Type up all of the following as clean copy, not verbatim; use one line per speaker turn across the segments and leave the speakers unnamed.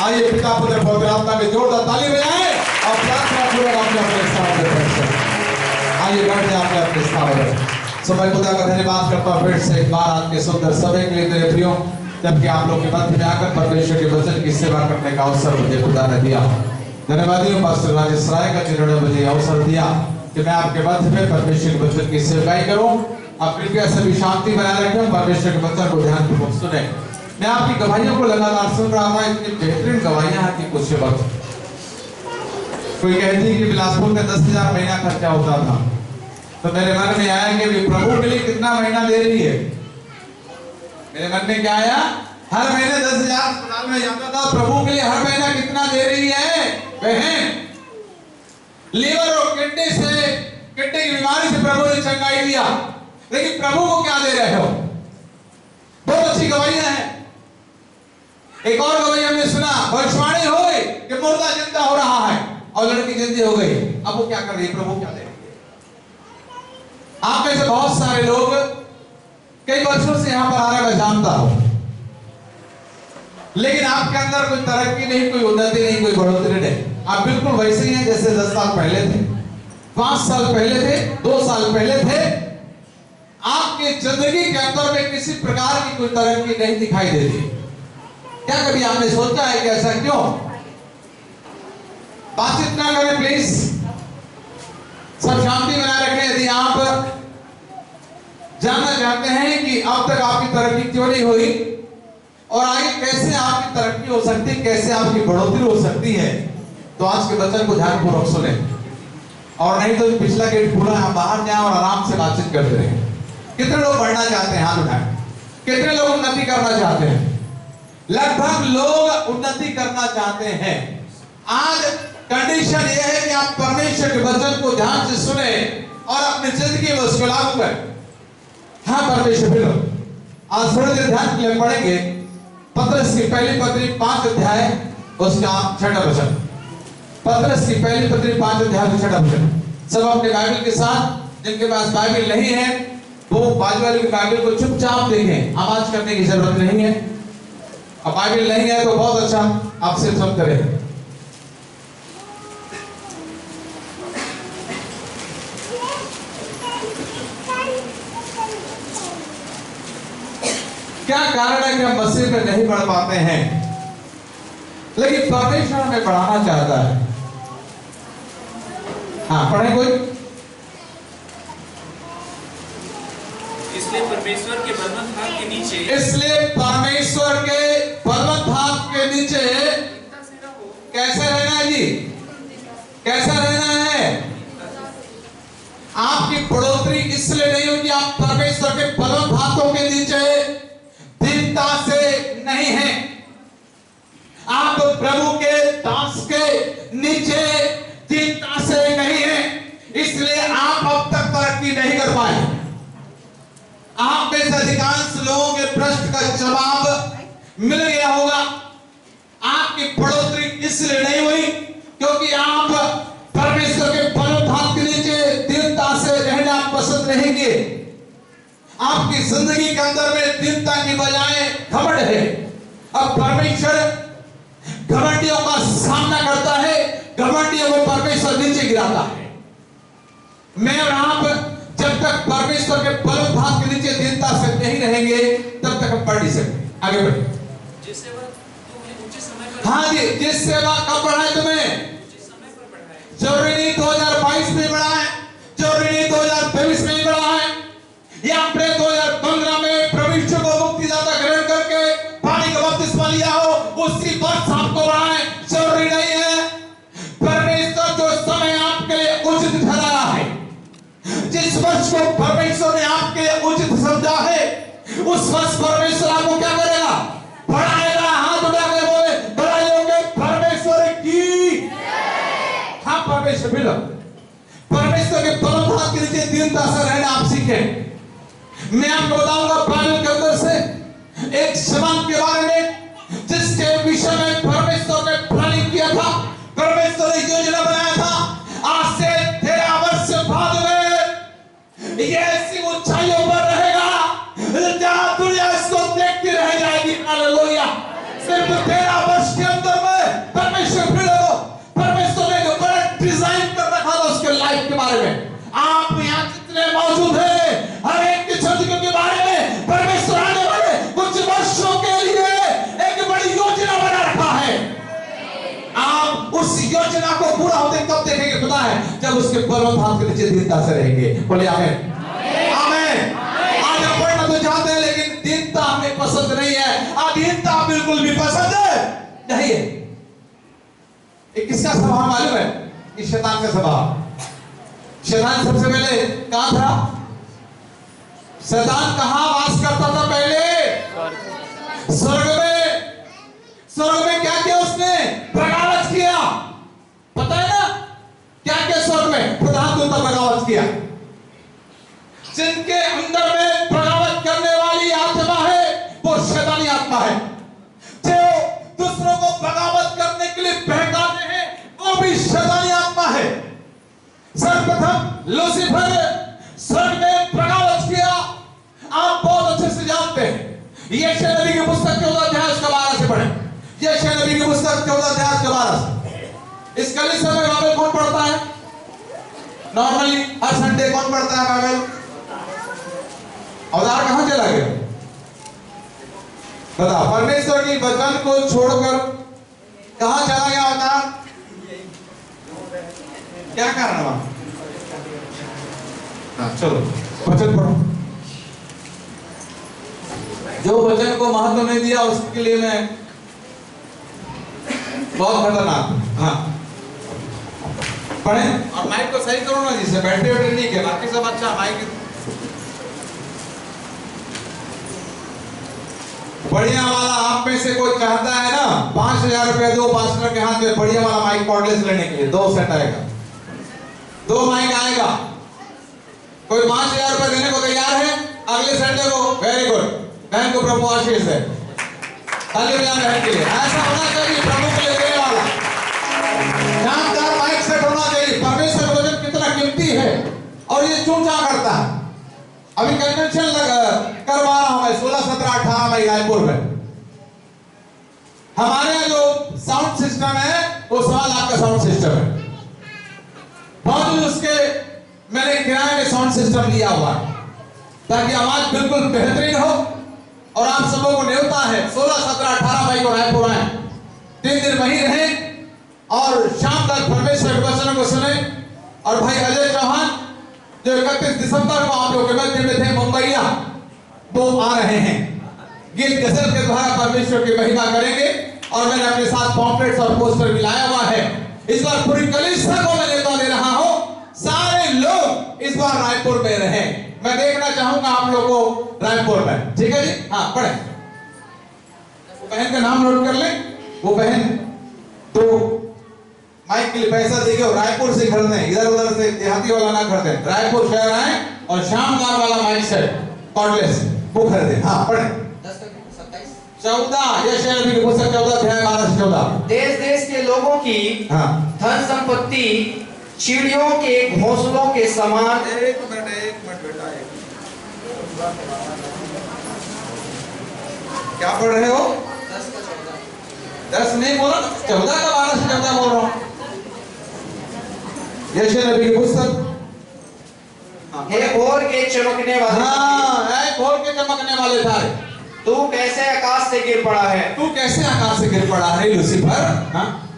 आइए पिता पुत्र पवित्र आत्मा के जोरदार ताली बजाएं और प्रार्थना पूर्वक अपने अपने स्थान पर बैठें। आइए बैठे अपने अपने स्थान पर। समय खुदा का धन्यवाद करता हूं फिर से एक बार आपके सुंदर समय के लिए मेरे प्रियो, जबकि आप लोग के मध्य में आकर परमेश्वर के वचन की सेवा करने का अवसर मुझे खुदा ने दिया। धन्यवादी हूं पास्टर राजेश राय का, जिन्होंने मुझे अवसर दिया कि मैं आपके मध्य में परमेश्वर के वचन की सेवाई करूं। आप कृपया सभी शांति बनाए रखें, परमेश्वर के वचन को ध्यानपूर्वक सुने। मैं आपकी गवाहियों को लगातार सुन रहा था, इतनी बेहतरीन गवाहियां हैं कि कुछ वक्त कोई कहती कि बिलासपुर में 10,000 महीना खर्चा होता था, तो मेरे मन में आया कि प्रभु के लिए कितना महीना दे रही है। मेरे मन में क्या आया, हर महीने 10,000 अस्पताल में जाता था, प्रभु के लिए हर महीना कितना दे रही है बहन। लीवर और किडनी की बीमारी से प्रभु ने चंगाई दिया, लेकिन प्रभु को क्या दे रहे हो। बहुत अच्छी गवाहियां हैं। एक और गवाही हमने सुना, भविष्यवाणी हुई कि मुर्दा जिंदा हो रहा है और लड़की जिंदी हो गई। अब वो क्या कर रही है, प्रभु क्या दे रही है। आप में से बहुत सारे लोग कई वर्षों से यहां पर आ रहे, मैं जानता हूं, लेकिन आपके अंदर कोई तरक्की नहीं, कोई उन्नति नहीं, कोई बढ़ोतरी नहीं। आप बिल्कुल वैसे ही हैं जैसे 10 साल पहले थे, 5 साल पहले थे, 2 साल पहले थे। आपकी जिंदगी के अंदर में किसी प्रकार की कोई तरक्की नहीं दिखाई देती। क्या कभी आपने सोचा है कि ऐसा क्यों? बातचीत ना करें प्लीज, सब शांति बनाए रखें। यदि आप जानना चाहते हैं कि अब तक आपकी तरक्की क्यों नहीं हुई और आगे कैसे आपकी तरक्की हो सकती है, कैसे आपकी बढ़ोतरी हो सकती है, तो आज के वचन को ध्यानपूर्वक सुने। और नहीं तो पिछला गेट खुला, हम बाहर जाएं और आराम से बातचीत करते रहें। कितने लोग बढ़ना चाहते हैं, हाथ उठाएं। कितने लोग उन्नति करना चाहते हैं? लगभग लोग उन्नति करना चाहते हैं। आज कंडीशन यह है कि आप परमेश्वर के वचन को ध्यान से सुने और अपनी जिंदगी में उसको लागू करें। हाँ परमेश्वर फिर आज थोड़ी देर ध्यान के लिए पढ़ेंगे पतरस की पहली पत्री 5 अध्याय उसका 6वां वचन। पतरस की पहली पत्री 5 अध्याय 6वां वचन। सब अपने बाइबल के साथ, जिनके पास बाइबल नहीं है वो बाजू वाले की बाइबल को चुपचाप देखें, आवाज करने की जरूरत नहीं है। अब बाइबल नहीं है तो बहुत अच्छा, आप सिर्फ सुन करें। क्या कारण है कि हम मसीह में नहीं बढ़ पाते हैं, लेकिन परमेश्वर हमें बढ़ाना चाहता है। हाँ पढ़े कोई।
इसलिए परमेश्वर के बलवंत हाथ के नीचे,
इसलिए परमेश्वर के बलवंत हाथ के नीचे कैसे रहना है जी, कैसा रहना है। आपकी बढ़ोतरी इसलिए नहीं होगी, आप परमेश्वर के बलवंत हाथों के नीचे दीनता से नहीं है। आप प्रभु के दास के नीचे दीनता से नहीं है, इसलिए आप अब तक तरक्की नहीं कर पाए। आप में से अधिकांश लोगों के प्रश्न का जवाब मिल गया होगा। आपकी बढ़ोतरी इसलिए नहीं हुई क्योंकि आप परमेश्वर के बलवंत हाथ के नीचे दीनता से रहना पसंद नहीं किए। आपकी जिंदगी के अंदर में दीनता की बजाय घमंड है। अब परमेश्वर घमंडियों का सामना करता है, घमंडियों को परमेश्वर नीचे गिराता है। मैं और आप जब तक परमेश्वर के बलवंत हाथ के नीचे दीनता से नहीं रहेंगे तब तक हम पढ़ नहीं सकते। आगे बढ़े।
जिस सेवा तुम्हें उचित समय पर,
हाँ जी, जिस सेवा कब बढ़ाए तुम्हें,
उचित समय पर बढ़ाए।
जरूरी नहीं 2022 में बढ़ाए, जरूरी नहीं 2023 में बढ़ाए, या अपने 2015 में प्रविष्ट को मुक्तिदाता ग्रहण करके पानी का बपतिस्मा लिया हो उसी वर्ष आपको बढ़ाए, जरूरी नहीं है। परमेश्वर जो समय आपके लिए उचित ठहराया है, जिस वर्ष को परमेश्वर ने आपके लिए उचित समझा है, उस वर्ष परमेश्वर आपको क्या करेगा, बढ़ाएगा। हाथ उठा के बोले बढ़ाई होंगे परमेश्वर की। हाँ परमेश्वर मिलो, परमेश्वर के बलवंत हाथ के नीचे दीनता से रहना आप सीखें। मैं आपको बताऊंगा बाइबल के अंदर से एक जवान के बारे में जिसके विषय में परमेश्वर ने प्लानिंग किया था, परमेश्वर ने योजना बनाया था। आज से 13 वर्ष बाद में ये ऐसी ऊंचाइयों पर रहेगा जहां दुनिया इसको देखती रह जाएगी। हालेलुया। सिर्फ 13 वर्ष के अंदर में उस योजना को पूरा होते कब देखेंगे पता है? जब उसके बलवंत हाथ के नीचे दीनता से रहेंगे। बोले आमीन। आमीन। आज हम पढ़ना तो चाहते हैं लेकिन दीनता हमें पसंद नहीं है। अधीनता बिल्कुल भी पसंद नहीं है। ये किसका स्वभाव मालूम है? इस शैतान का स्वभाव। शैतान सबसे पहले कहां था? शैतान कहां वास करता था पहले? स्वर्ग में। स्वर्ग में क्या किया उसने? बगावत किया। पता है ना क्या क्या? स्वर्ग में प्रधान दूत बगावत किया। जिनके अंदर में बगावत करने वाली आत्मा है वो शैतानी आत्मा है। जो दूसरों को बगावत करने के लिए बहकाते हैं वो भी शैतानी आत्मा है। सर्वप्रथम लूसीफर स्वर्ग में बगावत किया। आप बहुत अच्छे से जानते हैं। यशायाह नबी की पुस्तक 14 अध्याय उसका 12 से पढ़ें। यशायाह नबी की पुस्तक 14 अध्याय उसका 12 से। इस कलीसिया में बाइबल कौन पढ़ता है? नॉर्मली हर संडे कौन पढ़ता है बाइबल? अवतार कहां चला गया? बता। परमेश्वर की वचन को छोड़कर कहां चला गया अवतार? क्या कारण हुआ? चलो वचन पढ़ो। जो वचन को महत्व नहीं दिया उसके लिए मैं बहुत खतरनाक। हाँ पढ़ें और माइक को सही करो ना, जिसे बैटरी वैटरी नहीं है, बाकी सब अच्छा। माइक बढ़िया वाला आप में से कोई चाहता है ना 5,000 रुपए दो पास्टर के हाथ में बढ़िया वाला माइक कॉर्डलेस लेने के लिए 2 सेट आएगा, 2 माइक आएगा। कोई 5,000 रुपए देने को तैयार है अगले संडे को? Very good. बहन को प्रभु आशीष है। ताली बजाएं बहन के लिए। ऐसा होना चाहिए प्रभु के लिए देने वाला शानदार माइक सेट होना चाहिए। परमेश्वर का वचन कितना कीमती है और ये चूंचा करता है। अभी कन्वेंशन करवा रहा हूं मैं 16, 17, 18 मई रायपुर में। हमारे यहाँ जो साउंड सिस्टम है वो 1.25 लाख का साउंड सिस्टम है। बहुत उसके मैंने किराए में साउंड सिस्टम लिया हुआ है ताकि आवाज बिल्कुल बेहतरीन हो। और आप सबों को न्योता है 16, 17, 18 मई को रायपुर आए, 3 दिन वहीं रहे और शाम तक परमेश्वर के वचनों को सुने। और भाई अजय चौहान जो 31 दिसंबर को आप लोग के मध्य में थे मुंबईया, वो आ रहे हैं। गीत गजल के द्वारा परमेश्वर की महिमा करेंगे। और मैंने अपने साथ पॉम्पलेट्स और पोस्टर भी लाया हुआ है। इस बार पूरी कलीसिया को मैं न्योता दे रहा हूं, सारे लोग इस बार रायपुर में रहे। मैं देखना चाहूंगा आप लोगों को रायपुर में। ठीक है जी? हाँ पढ़े। वो बहन का नाम नोट कर ले। वो बहन तो माइक के लिए पैसा देके रायपुर से खरीदे, इधर उधर से देहाती वाला ना खरीदे, रायपुर शहर आए और शानदार वाला माइक सेट कॉर्डलेस वो खरीदे। हाँ पढ़े। 14 यशायाह नबी की पुस्तक 14 अध्याय 12 से 14।
देश देश के लोगों की धन संपत्ति चिड़ियों के घोंसलों के समान।
एक मिनट बेटा, क्या पढ़ रहे हो? 10 नहीं बोला, 14 का 12 से 14 बोल रहा हूं। यशायाह नबी की पुस्तक।
हे भोर के चमकने वाले।
हाँ, है भोर के चमकने वाले तारे,
तू कैसे आकाश से गिर पड़ा है?
तू कैसे आकाश से गिर पड़ा है लूसीफर? हाँ?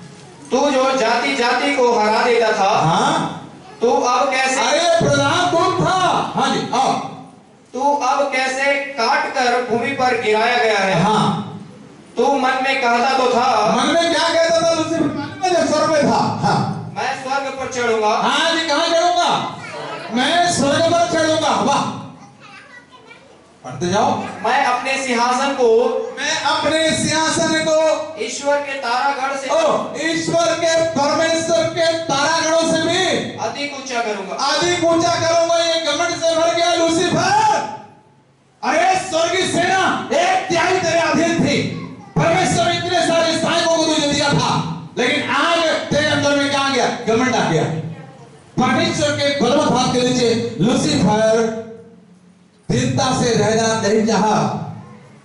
तू जो जाति जाति को हरा देता था,
हाँ?
तू अब कैसे?
अरे प्रधान कौन था? हाँ जी आओ।
तू अब कैसे काट कर भूमि पर गिराया गया है?
हाँ।
तू मन में कहता तो था।
मन में क्या कहता था लूसीफर? मैं जब स्वर्ग में था, हाँ,
मैं स्वर्ग पर चढ़ूंगा।
हाँ जी, कहाँ चढ़ूंगा? मैं स्वर्ग पर चढ़ूंगा। वाह, पढ़ते जाओ।
मैं अपने सिंहासन को ईश्वर के तारागढ़ से,
ईश्वर के परमेश्वर के तारागढ़ों से भी
अधिक ऊंचा करूंगा।
अधिक ऊंचा करूंगा। ये घमंड से भर गया लूसीफर। अरे स्वर्गीय सेना 1/3 तेरे अधीन थी। परमेश्वर इतने सारे सैनिकों को तुझे दिया था, लेकिन आज तेरे अंदर में क्या आ गया? घमंड आ गया। परमेश्वर के बलवंत हाथ के नीचे लूसीफर दीनता से रहना नहीं चाहा।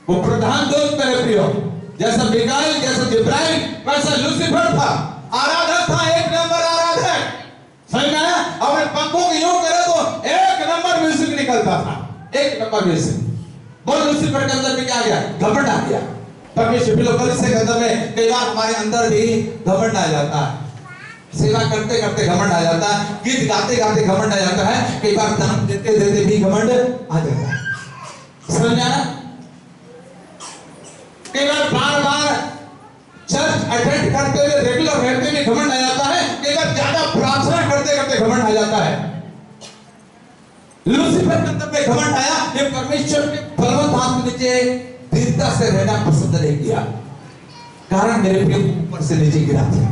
वो प्रधान दूत मेरे प्रियो, जैसा मिकाएल, जैसा जिब्राइल, वैसा लूसीफर था। आराधक था, 1 नंबर आराधक। सही में अपने पंखों को यूं करे तो 1 नंबर म्यूजिक निकलता था, 1 नंबर म्यूजिक। वो लूसीफर के अंदर में क्या आ गया? घमंड आ गया। परमेश्वर भी लोग कलीसिया के अंदर में कई बार हमारे अंदर भी घमंड आ जाता है। सेवा करते करते घमंड आ जाता है, गीत गाते गाते घमंड आ जाता है, कई बार दान देते देते भी घमंड आ जाता है। समझ में आना? कई बार बार चर्च अटेंड करते हुए रेगुलर रहते हुए घमंड आ जाता है, कई बार ज्यादा प्रार्थना करते करते घमंड आ जाता है। लूसीफर के अंदर में घमंड आया, ये परमेश्वर के बलवंत हाथ के नीचे दृढ़ता से रहना पसंद नहीं किया, कारण मेरे प्रिय ऊपर से नीचे गिरा था।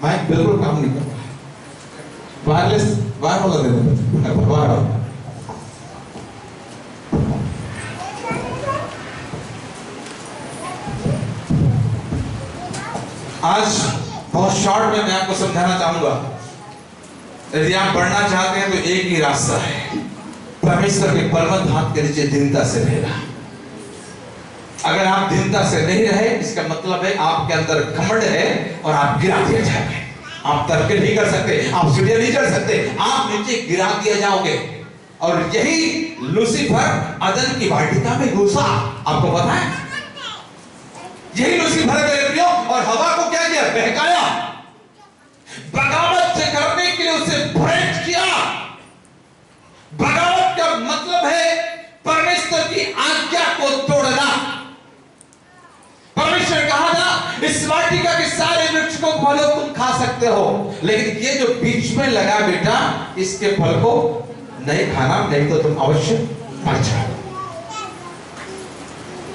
माइक बिल्कुल काम नहीं कर रहा है, वायरलेस वायर वाला दे दो, वायर। आज बहुत शॉर्ट में मैं आपको समझाना चाहूंगा, यदि आप बढ़ना चाहते हैं तो एक ही रास्ता है, परमेश्वर के बलवंत हाथ के नीचे दीनता से रहना। अगर आप दीनता से नहीं रहे, इसका मतलब है आपके अंदर घमंड है और आप गिरा दिए जाओगे। आप तर्क नहीं कर सकते, आप सीढ़ियां नहीं चढ़ सकते, आप नीचे गिरा दिए जाओगे। और यही लूसीफर अदन की वाटिका में घुसा, आपको पता है? यही लूसीफर मेरे प्रियो, और हवा को क्या किया? बहकाया, बगावत करने के लिए उसे भ्रष्ट किया। बगावत का मतलब है परमेश्वर की आज्ञा को तोड़ना। परमेश्वर कहा था इस वाटिका के सारे वृक्ष को फलों तुम खा सकते हो, लेकिन ये जो बीच में लगा बेटा, इसके फल को नहीं खाना, नहीं तो तुम अवश्य मर जाओ।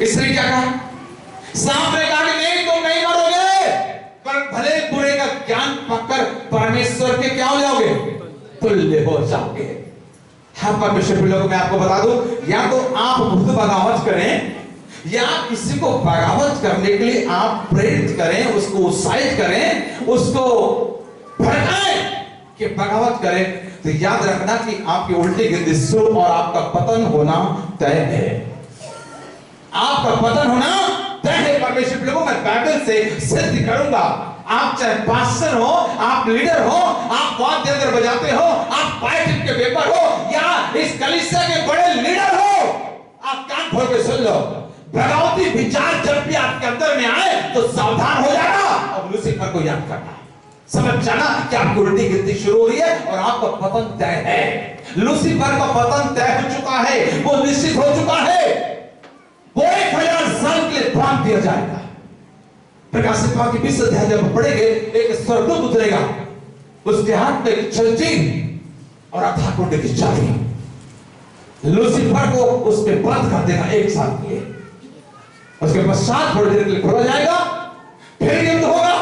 इसने क्या कहा? सांप ने कहा कि नहीं, तुम नहीं मरोगे, पर भले बुरे का ज्ञान पाकर परमेश्वर के क्या हो जाओगे? तुल्य हो जाओगे। हाँ परमेश्वर के लोगों, मैं आपको बता दूं, या तो आप खुद बगावत करें, या किसी को बगावत करने के लिए आप प्रेरित करें, उसको उत्साहित करें, उसको भड़काएं कि बगावत करें, तो याद रखना कि आपकी उल्टी गिनती शुरू और आपका पतन होना तय है। आपका पतन होना तय है। परमेश्वर के लोगों, मैं बाइबल से सिद्ध करूंगा। आप चाहे पास्टर हो, आप लीडर हो, आप वाद्य यंत्र बजाते हो, आप पायटिक के पेपर हो, या इस कलीसिया के बड़े लीडर हो, आप कान खोल के सुन लो। बगावती विचार जब भी आपके अंदर में आए तो सावधान हो जाना और लूसीफर को याद करना। समझ जाना कि आपकी उल्टी गिनती शुरू हो रही है और आपका पतन तय है। लूसीफर का पतन तय हो चुका है, वो निश्चित हो चुका है। वो 1000 साल के लिए बांध दिया जाएगा। प्रकाशित वाक्य 20 अध्याय जब पढ़ेंगे, एक स्वर्गदूत उतरेगा, उसके हाथ में एक छलछी और अथाह कुंड की चाबी। लूसीफर को उस पे बंद कर देगा 1 साल के लिए। उसके पश्चात थोड़ी देर के लिए खोला जाएगा, फिर युद्ध होगा।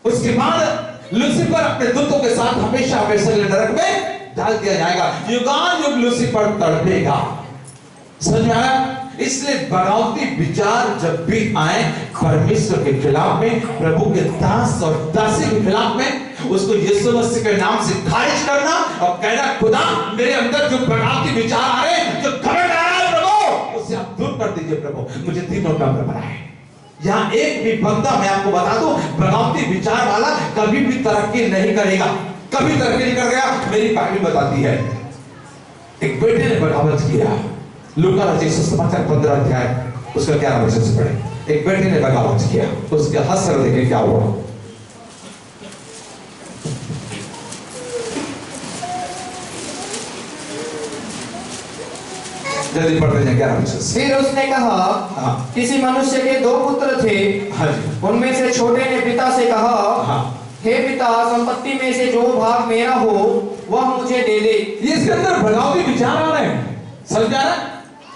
उसके बाद लूसीफर अपने दूतों के साथ हमेशा हमेशा नरक में डाल दिया जाएगा। युगान युग लूसीफर तड़पेगा। समझ में आया? इसलिए बगावती विचार जब भी आए परमेश्वर के खिलाफ में, प्रभु के दास और दासी के खिलाफ में, उसको यीशु मसीह के नाम से खारिज करना और कहना, खुदा मेरे अंदर जो बगावती विचार आ रहे हैं, जो घमंड आ रहा है प्रभु, उसे आप दूर कर दीजिए प्रभु, मुझे 3 नवंबर बनाए। यहाँ एक भी बंदा, मैं आपको बता दूं, बगावती विचार वाला कभी भी तरक्की नहीं करेगा, कभी तरक्की नहीं करेगा। मेरी बाइबल बताती है, एक बेटे ने बगावत किया। लूका रचित सुसमाचार 15 अध्याय उसका 11 वचन से पढ़े। एक बेटे ने बगावत किया, उसके हश्र देखे क्या हुआ। जल्दी पढ़ते हैं 11 वचन से।
फिर उसने कहा, किसी मनुष्य के 2 पुत्र थे।
हाँ जी।
उनमें से छोटे ने पिता से कहा, हे पिता, संपत्ति में से जो भाग मेरा हो वह मुझे दे दे।
ये इसके अंदर बगावती विचार आ रहे हैं। समझ आ रहा है?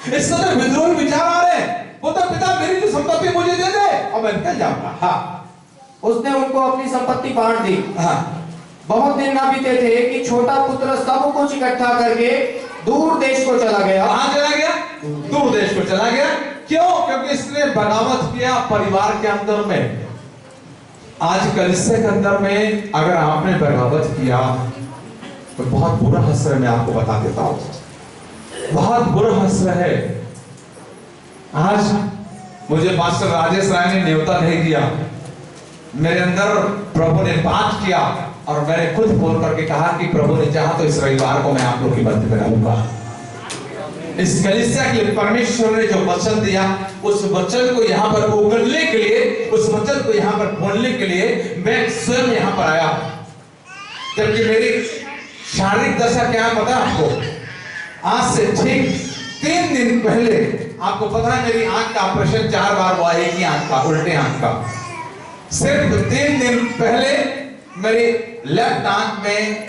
इसके अंदर विद्रोही विचार आ रहे हैं। बोलता, पिता मेरी जो संपत्ति मुझे दे दे और मैं निकल जाऊंगा। हाँ।
उसने उनको अपनी संपत्ति बांट दी।
हाँ।
बहुत दिन ना बीते थे कि छोटा पुत्र सब कुछ इकट्ठा करके दूर देश को चला गया।
कहां चला गया? दूर देश को चला गया। क्यों? क्योंकि इसने बगावत किया परिवार के अंदर में। आज कलीसिया के अंदर में अगर आपने बगावत किया तो बहुत बुरा हश्र है। मैं आपको बता देता हूं, बहुत बुरा हश्र है। आज मुझे पास्टर राजेश राय ने न्योता नहीं दिया, मेरे अंदर प्रभु ने बात किया और मैंने खुद फोन करके कहा कि प्रभु ने चाहा तो इस रविवार को मैं आप लोग की मदद कराऊंगा। इस कलीसिया के लिए परमेश्वर ने जो वचन दिया, उस वचन को यहाँ पर उगलने के लिए, उस वचन को यहाँ पर बोलने के लिए मैं स्वयं यहाँ पर आया, जबकि मेरी शारीरिक दशा क्या है पता है आपको? आज से ठीक 3 दिन पहले आपको पता है मेरी आंख का ऑपरेशन 4 बार हुआ, एक ही आंख का, उल्टे आंख का। सिर्फ 3 दिन पहले मेरी लेफ्ट आंख में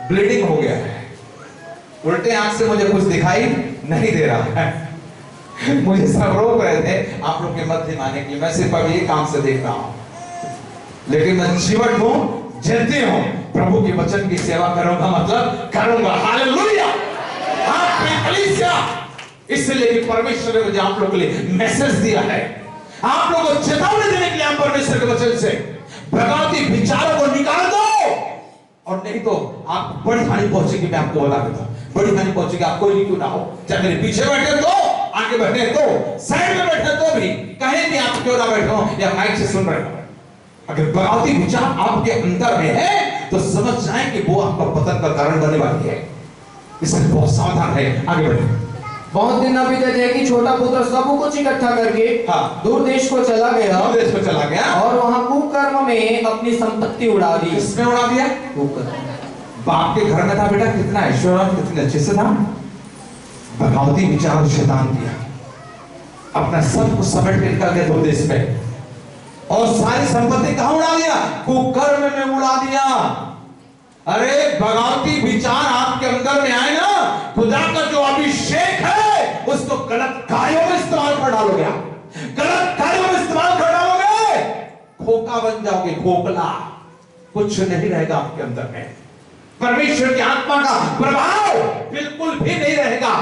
ब्लीडिंग हो गया है। उल्टे आंख से मुझे कुछ दिखाई नहीं दे रहा है। मुझे सब रोक रहे थे आप लोग के मध्य आने के लिए, मैं सिर्फ अभी एक आंख से देख रहा हूं, लेकिन मैं जीवट हूं, जलती हूं, प्रभु के वचन की सेवा करूंगा, मतलब करूंगा। हालेलुया। आपकी कलीसिया, इसलिए कि परमेश्वर ने मुझे आप लोगों के लिए मैसेज दिया है, आप लोगों को चेतावनी देने के लिए हम परमेश्वर के वचन से भगावती विचारों को निकाल दो, और नहीं तो आप बड़ी हानि पहुंचेगी। मैं आपको बता देता हूं, बड़ी हानि पहुंचेगी। आप कोई भी क्यों ना हो, चाहे मेरे पीछे बैठे तो, आगे बैठे तो, साइड में बैठे तो भी, कहीं भी आप क्यों ना बैठे हो या माइक से सुन रहे हो, अगर बगावती विचार आपके अंदर में है तो समझ जाएं कि वो आपका पतन का कारण बनने वाली है। इसलिए बहुत सावधान है। आगे बढ़े।
बहुत दिन ना बीते थे कि छोटा पुत्र सब कुछ इकट्ठा करके दूर देश को चला गया, और वहां कुकर्म में अपनी संपत्ति उड़ा दी।
किसमें उड़ा दिया? बाप के घर में था बेटा, कितना ऐश्वर्य, कितने अच्छे से था। बगावती विचार शैतान दिया, अपना सब कुछ समेट के निकल गया दूर देश में, और सारी संपत्ति कहां उड़ा दिया? कुकर्म में उड़ा दिया। अरे बगावती विचार आपके अंदर में आए ना, खुदा का जो अभिषेक है उसको गलत कार्यों में इस्तेमाल कर डालोगे, गलत कार्यों में इस्तेमाल कर डालोगे, खोखा बन जाओगे, खोखला, कुछ नहीं रहेगा आपके अंदर में। परमेश्वर की आत्मा का प्रभाव बिल्कुल भी नहीं रहेगा,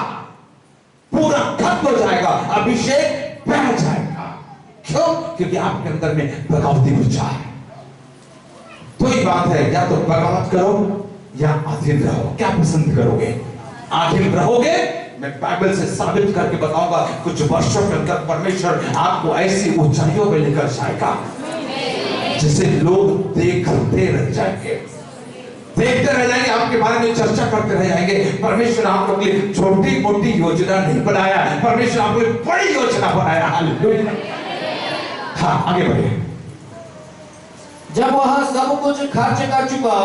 पूरा खत्म हो जाएगा, अभिषेक बह जाएगा। क्यों? क्योंकि आपके अंदर में बगावती विचार। तो ही बात है, या तो बगावत करो या अधीन रहो। क्या पसंद करोगे? अधीन रहोगे, मैं बाइबल से साबित करके बताऊंगा, कुछ वर्षों के अंदर परमेश्वर आपको ऐसी ऊंचाइयों पे लेकर जाएगा जिसे लोग देखते रह जाएंगे, देखते रह जाएंगे, आपके बारे में चर्चा करते रह जाएंगे। परमेश्वर आप लोगों के लिए छोटी मोटी योजना नहीं बनाया, परमेश्वर आपके लिए बड़ी योजना बनाया। हालेलुया। हाँ, आगे बढ़िए।
जब वह सब कुछ खर्च कर चुका,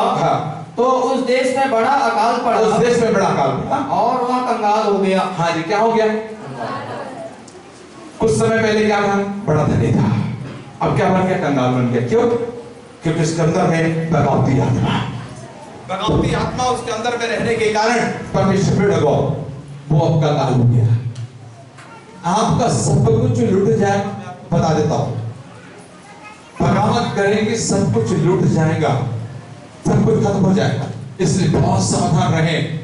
तो उस देश में बड़ा अकाल पड़ा,
उस देश में बड़ा अकाल पड़ा,
और वह कंगाल हो गया।
हाँ जी, क्या हो गया? कुछ समय पहले क्या था? बड़ा धनी था, अब क्या बन गया? कंगाल बन गया। क्यों? क्योंकि उसके अंदर में बगावती आत्मा, बगावती आत्मा उसके अंदर में रहने के कारण परमेश्वर पे लगाओ, वो अब कंगाल हो गया। आपका सब कुछ लूट जाए, मैं आपको बता देता हूं, बगावत करेंगे सब कुछ लूट जाएगा, सब कुछ खत्म हो जाएगा। इसलिए बहुत सावधान रहें।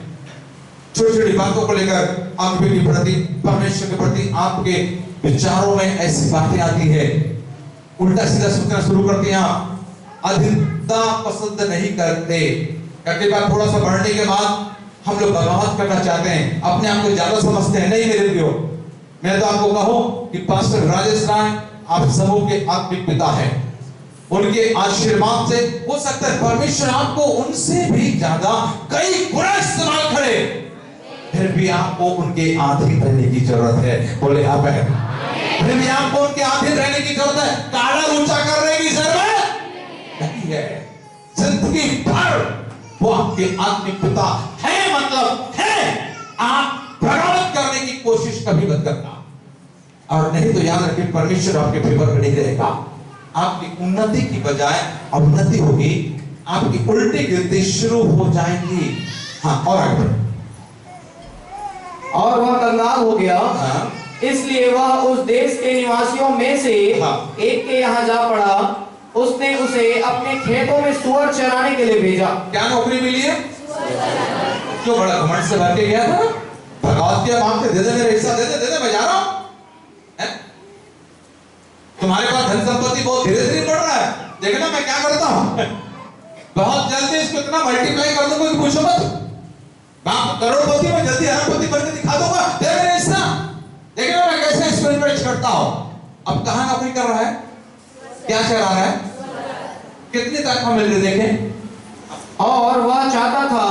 छोटी छोटी बातों को लेकर आपके के प्रति, परमेश्वर के प्रति आपके विचारों में ऐसी बातें आती है, उल्टा सीधा सोचना शुरू करते हैं, अधीनता पसंद नहीं करते। कई बार थोड़ा सा बढ़ने के बाद हम लोग बगावत करना चाहते हैं, अपने आप को ज्यादा समझते हैं। नहीं मेरे प्रियो, मैं तो आपको कहूं कि पास्टर राजेश राय आप सबों के आत्मिक पिता हैं, उनके आशीर्वाद से हो सकता है परमेश्वर आपको उनसे भी ज्यादा कई गुना इस्तेमाल करे, फिर भी आपको उनके अधीन रहने की जरूरत है। बोले आमीन। फिर भी आपको उनके अधीन रहने की जरूरत है। काला ऊंचा करने की जरूरत नहीं है। जिंदगी भर वो आपके आत्मिक पिता है, मतलब है। आप बगावत करने की कोशिश कभी मत करना, और नहीं तो याद रखिए परमेश्वर आपके फेवर में नहीं रहेगा। आपकी उन्नति की बजाय अवनति होगी, आपकी उल्टी गिनती शुरू हो जाएंगी। हाँ, और आगे बढ़ो।
और वह कंगाल हो गया,
हाँ।
इसलिए वह उस देश के निवासियों में से एक के यहाँ जा पड़ा। उसने उसे अपने खेतों में सुअर चराने के लिए भेजा।
क्या नौकरी मिली है? क्यों बड़ा घमंड से भर के गया था? भगवत के मांग से दे दे, मेरा हिस्सा दे दे, मैं जा रहा हूं। तुम्हारे पास धन संपत्ति बहुत धीरे धीरे बढ़ रहा है, देखना मैं क्या करता हूं, बहुत जल्दी इसको इतना मल्टीप्लाई कर दूंगा कि पूछो मत। बाप करोड़पति में जल्दी अरबपति बनके दिखा दूंगा, दे मेरा हिस्सा, देखना मैं कैसे इसको इन्वेस्ट करता हूं। अब कहां नौकरी कर रहा है? क्या चला रहा है? कितनी तनख्वाह मिल रही देखें।
और वह चाहता था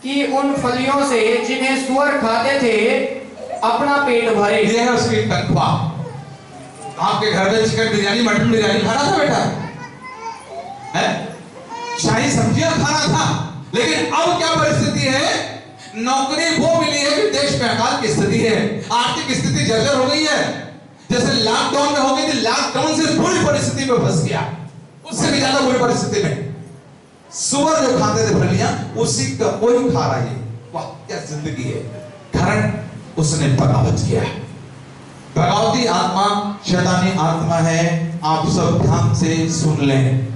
कि उन फलियों से जिन्हें सुअर खाते थे अपना पेट भरे।
यह है उसकी तनख्वाह। आपके घर में चिकन बिरयानी मटन बिरयानी खाना था बेटा, है शाही सब्जियां खाना था। लेकिन अब क्या परिस्थिति है, नौकरी वो मिली है कि देश में अकाल की स्थिति है, आर्थिक स्थिति जर्जर हो गई है। जैसे लॉकडाउन में हो गई थी, लॉकडाउन से बुरी परिस्थिति में फंस गया, उससे भी ज्यादा बुरी परिस्थिति में। सुअर जो खाते थे फलियां, उसी का कोई खा रहा है। वाह क्या जिंदगी है। कारण उसने बगावत किया। बगावती आत्मा शैतानी आत्मा है। आप सब ध्यान से सुन लें।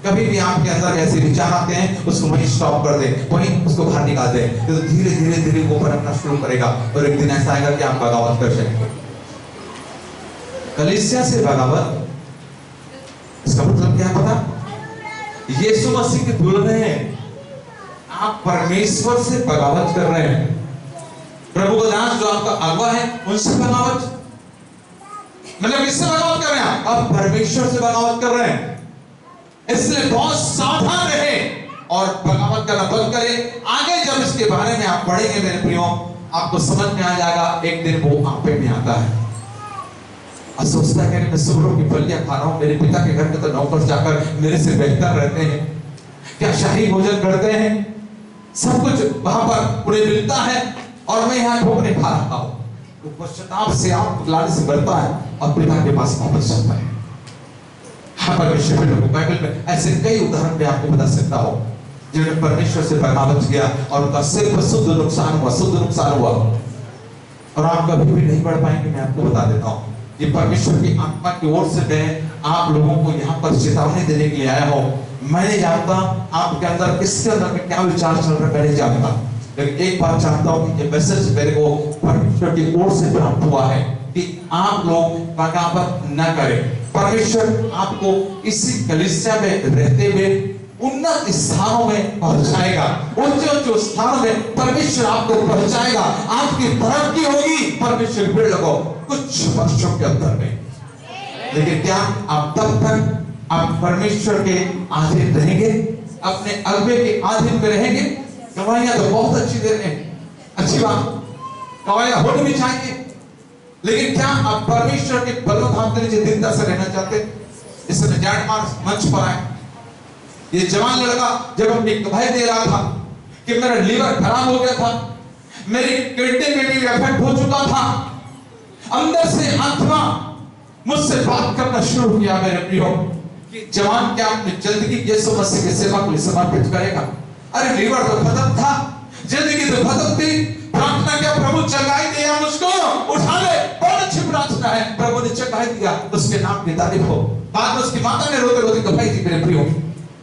कभी भी आपके अंदर ऐसे विचार आते हैं, उसको वहीं स्टॉप कर दे, वहीं उसको बाहर निकाल दे, तो धीरे धीरे धीरे वो भटकना शुरू करेगा और एक दिन ऐसा आएगा कि आप बगावत कर सकेंगे। कलीसिया से बगावत, इसका मतलब क्या पता? यीशु मसीह के दुल्हन हैं, आप परमेश्वर से बगावत कर रहे हैं। प्रभु का दास जो आपका अगुवा है, उनसे बगावत, मतलब किससे बगावत कर रहे हैं? आप परमेश्वर से बगावत कर रहे हैं। इसलिए बहुत सावधान रहे और बगावत करना बंद करें। आगे जब इसके बारे में आप पढ़ेंगे मेरे प्रियो, आपको समझ में आ जाएगा, एक दिन वो आपे में आता है। और सोचता है कि मैं सुअरों की फलियां खा रहा हूं, मेरे पिता के घर में तो नौकर जाकर मेरे से बेहतर रहते हैं, क्या शाही भोजन करते हैं, सब कुछ वहां पर उन्हें मिलता है और मैं यहाँ ठोकरे खा रहा हूं। तो पश्चाताप से आप लाने से बढ़ता है और पिता के पास वापस जाता है। हाँ, परमेश्वर बाइबल में ऐसे कई उदाहरण मैं आपको बता सकता हूँ जिन्होंने परमेश्वर से बगावत किया और उनका सिर्फ शुद्ध नुकसान हुआ और आप कभी भी नहीं बढ़ पाएंगे। मैं आपको बता देता हूँ, ये परमेश्वर की आत्मा की ओर से मैं आप लोगों को यहाँ पर चेतावनी देने के लिए आया हूँ। मैं नहीं जानता आपके अंदर किसके अंदर में क्या विचार चल रहा है, मैं नहीं जानता, लेकिन एक बात जानता हूँ कि ये मैसेज मेरे को परमेश्वर की ओर से प्राप्त हुआ है कि आप लोग बगावत न करें। परमेश्वर आपको इसी कलीसिया में रहते हुए उन्नत स्थानों में पहुंचाएगा, उच्च स्थानों में परमेश्वर आपको पहुंचाएगा, आपकी तरक्की होगी परमेश्वर फिर लगो कुछ वर्षों के अंदर में। लेकिन क्या आप तब तक आप परमेश्वर के अधीन रहेंगे, अपने अगुवे के अधीन में रहेंगे? गवाहियां तो बहुत अच्छी दे रहे हैं, अच्छी बात, गवाहियां होनी भी चाहिए, लेकिन क्या आप परमेश्वर के बलोधाम के नीचे दीनता से रहना चाहते? इस समय जैंट मार्च मंच पर आए, ये जवान लड़का जब अपनी गवाही दे रहा था कि मेरा लीवर खराब हो गया था, मेरी किडनी में भी इफेक्ट हो चुका था, अंदर से आत्मा मुझसे बात करना शुरू किया मेरे प्रियो कि जवान क्या अपनी जिंदगी यीशु मसीह की सेवा को समर्पित करेगा? अरे लीवर तो खत्म था, जिंदगी तो खत्म थी, प्रार्थना क्या प्रभु चंगाई दिया मुझको, उठा ले, बहुत अच्छी प्रार्थना है, प्रभु ने चंगाई दिया, उसके नाम की तारीफ हो। बाद में उसकी माता ने रोते रोते गवाही दी मेरे प्रियो।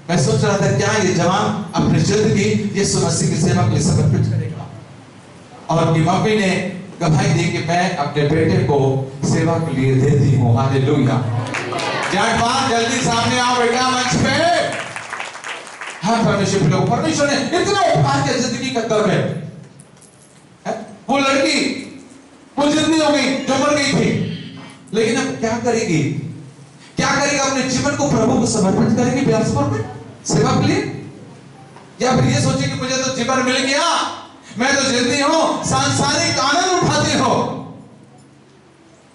मैं सोच रहा था क्या ये जवान अपनी जिंदगी यीशु मसीह की सेवा के लिए समर्पित करेगा? और उनकी मम्मी ने गवाही दी कि मैं अपने बेटे को सेवा के लिए दे दी हूँ। हालेलुया। जल्दी सामने आओ बेटा मंच पे। हाँ परमेश्वर ने इतना उपकार किया जिंदगी का दर में। वो लड़की वो जिंदगी हो गई जो मर गई थी, लेकिन अब क्या करेगी? क्या करेगी? अपने जीवन को प्रभु को समर्पित करेगी बेअसबर में सेवा के लिए, या फिर ये सोचेगी मुझे तो जीवन मिल गया, मैं तो जिंदगी हूं, सांसारिक आनंद उठाती हो।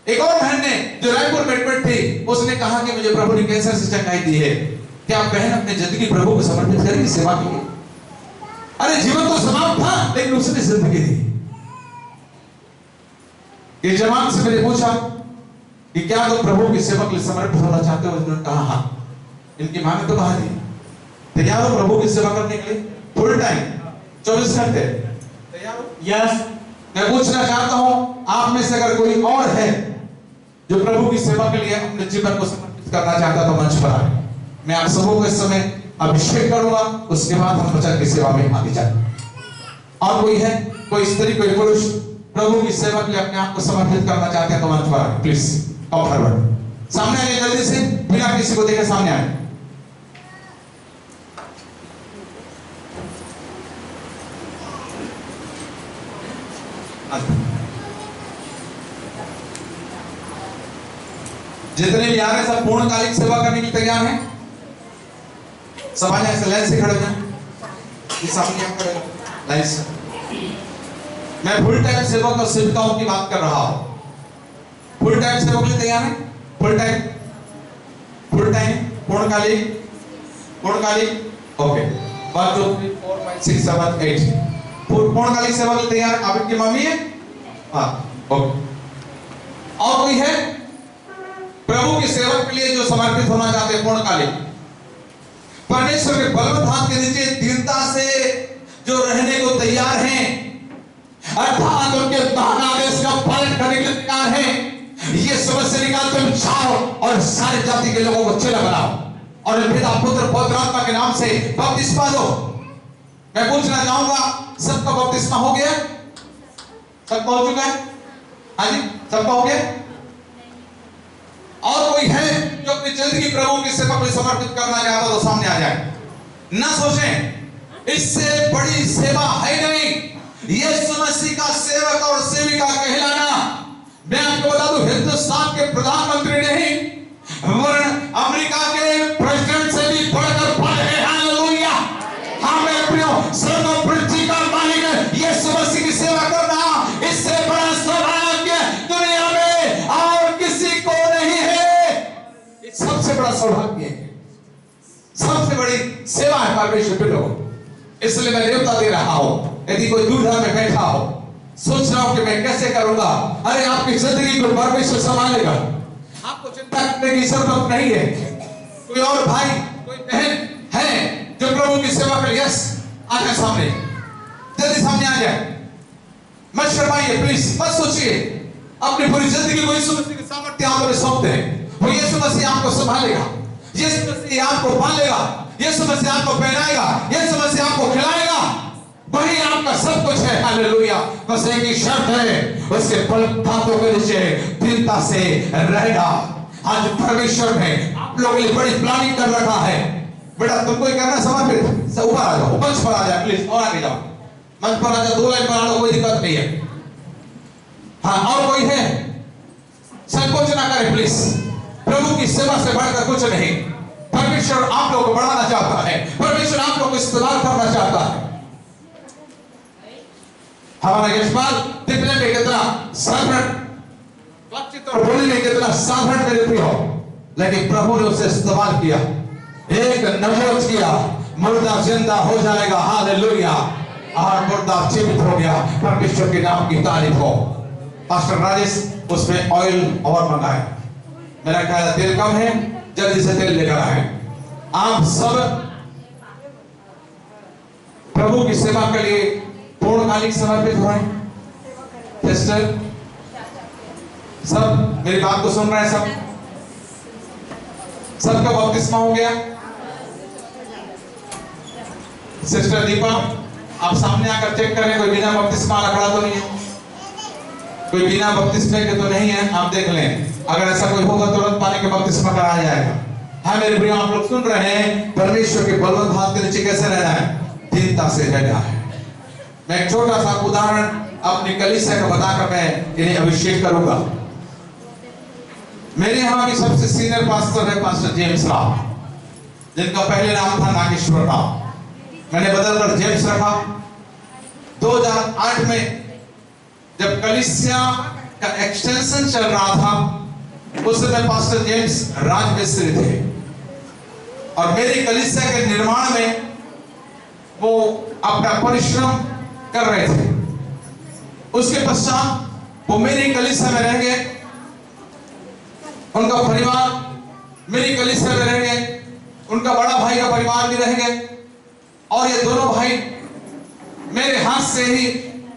एक और बहन ने जो रायपुर में एडमिट थी, उसने कहा कि मुझे प्रभु ने कैंसर से चंगाई दी है। क्या बहन अपनी जिंदगी प्रभु को समर्पित करेगी सेवा के लिए? अरे जीवन तो समाप्त था, लेकिन उसने जिंदगी दी। ये जवान से मैंने पूछा कि क्या तुम प्रभु की सेवा के लिए समर्पित होना चाहते हो? उन्होंने कहा हाँ। इनकी मां ने तो कहा थी तैयार हो प्रभु की सेवा करने के लिए फुल टाइम 24 घंटे? तैयार हो? यस। मैं पूछना चाहता हूं आप में से अगर कोई और है जो प्रभु की सेवा के लिए अपने जीवन को समर्पित करना चाहता तो मंच पर आए। मैं आप सबों को इस समय अभिषेक करूंगा, उसके बाद हम वचन की सेवा में आगे जाएंगे। और कोई है, कोई स्त्री, कोई पुरुष प्रभु की सेवा के लिए अपने आप को समर्पित करना चाहते हैं तो मंच पर आए प्लीज। कम फॉरवर्ड, सामने आइए जल्दी से, बिना किसी को देखे सामने आए। जितने भी आ रहे सब पूर्णकालिक सेवा करने के लिए तैयार हैं? सब आ जाए, लाइन से खड़े हो जाए, सामने आप खड़े लाइन से। मैं फुल टाइम सेवक और सेविकाओं की बात कर रहा हूं। फुल टाइम सेवक के लिए तैयार हैं? फुल टाइम, पूर्णकालिक, ओके। 1 2 3 4 5 6 7 8 पूर्णकालिक सेवा के लिए तैयार? आप इनकी मम्मी है? हाँ, ओके। और कोई है प्रभु की सेवा के लिए जो समर्पित होना चाहते हैं पूर्णकालिक? परमेश्वर के बलवंत हाथ के नीचे दीनता से जो रहने को तैयार हैं, अर्थात उनके आदेश का पालन करने के लिए तैयार हैं, ये समझ निकाल तुम जाओ और सारी जाति के लोगों को चेला बनाओ और पिता पुत्र पवित्र आत्मा के नाम से बपतिस्मा दो। मैं पूछना चाहूंगा, सबका बपतिस्मा हो गया? सबका हो चुका है? हाँ जी, सबका हो गया? और कोई है जो अपनी जिंदगी प्रभु की सेवा को समर्पित करना चाहता तो सामने आ जाए। ना सोचें इससे बड़ी सेवा है नहीं यीशु मसीह का सेवक और सेविका कहलाना। मैं आपको बता दूं, हिंदुस्तान के प्रधानमंत्री नहीं वरन अमेरिका के प्रेसिडेंट से भी बढ़कर बड़े हैं। हालेलुया। हाँ मेरे प्रियो, स्वर्ग और पृथ्वी का मालिक यीशु मसीह की सेवा करना इससे बड़ा सौभाग्य दुनिया में और किसी को नहीं है। सबसे बड़ा सौभाग्य है, सबसे बड़ी सेवा है परमेश्वर के लोग। इसलिए मैं न्योता दे रहा हूं, यदि कोई दुविधा में बैठा हो, सोच रहा हूं कि मैं कैसे करूंगा, अरे आपकी जिंदगी को परमेश्वर संभालेगा, आपको चिंता करने की जरूरत नहीं है। कोई और भाई, कोई बहन है जो प्रभु की सेवा के लिए, यस आ जाए सामने, जल्दी सामने आ जाए, मत शर्माइए प्लीज, मत सोचिए, अपनी पूरी जिंदगी को यीशु मसीह के सामर्थ्य हाथों में सौंप दें। वो यीशु मसीह आपको संभालेगा, यीशु मसीह आपको पालेगा, यीशु मसीह आपको पहनाएगा, यीशु मसीह आपको खिलाएगा, वही आपका सब कुछ है। हालेलुया। बस एक ही शर्त है, उसके हाथों के नीचे दीनता से रहना। आज परमेश्वर ने आप लोगों के लिए बड़ी प्लानिंग कर रखा है। बेटा तुमको ही करना समर्पित, ऊपर आ जाओ, मंच पर आ जाओ प्लीज, और आगे जाओ, मंच पर आ जाओ, 2 लाइन पर आ जाओ, कोई दिक्कत नहीं है। हाँ, और कोई है? संकोच ना करें प्लीज, प्रभु की सेवा से बढ़कर कुछ नहीं। परमेश्वर आप लोगों को बढ़ाना चाहता है, परमेश्वर आप लोगों को इस्तेमाल करना चाहता है। हमारा यशपाल दिखने में कितना साधारण, बातचीत और बोलने में कितना साधारण मेरे प्रियो, लेकिन प्रभु ने उसे इस्तेमाल किया, एक नबूवत किया, मुर्दा जिंदा हो जाएगा। हालेलुया। और मुर्दा जीवित हो गया। परमेश्वर के नाम की तारीफ हो। पास्टर राजेश उसमें ऑयल और मंगाए, मेरा ख्याल तेल कम है, जल्दी से तेल लेकर आए। आप सब प्रभु की सेवा के लिए पूर्णकालिक समर्पित हो रहे हैं। सिस्टर सब मेरी बात को सुन रहे हैं? सबका बपतिस्मा हो गया? सिस्टर दीपा आप सामने आकर चेक करें, कोई बिना बपतिस्मा वाला खड़ा तो नहीं है, कोई बिना बपतिस्मे के तो नहीं है, आप देख लें। अगर ऐसा कोई होगा तुरंत पानी के बपतिस्मा कराया जाएगा। हाँ मेरे प्रिय, आप लोग सुन रहे हैं परमेश्वर के बलवंत हाथ के नीचे कैसे रहना है? दीनता से रहना है। मैं एक छोटा सा उदाहरण अपनी कलीसिया का बताकर मैं इन्हें अभिषेक करूंगा। मेरे यहाँ की सबसे सीनियर पास्टर है पास्टर जेम्स राव, जिनका पहले नाम था नागेश्वर राव, मैंने बदलकर जेम्स रखा। 2008 में जब कलीसिया का एक्सटेंशन चल रहा था, उस समय पास्टर जेम्स राजमिस्त्री थे और मेरी कलीसिया के निर्माण में वो अपना परिश्रम कर रहे थे। उसके पश्चात वो मेरी कलीसिया में रह गए, उनका परिवार मेरी कलीसिया में रह गए, उनका बड़ा भाई का परिवार भी रह गए, और ये दोनों भाई मेरे हाथ से ही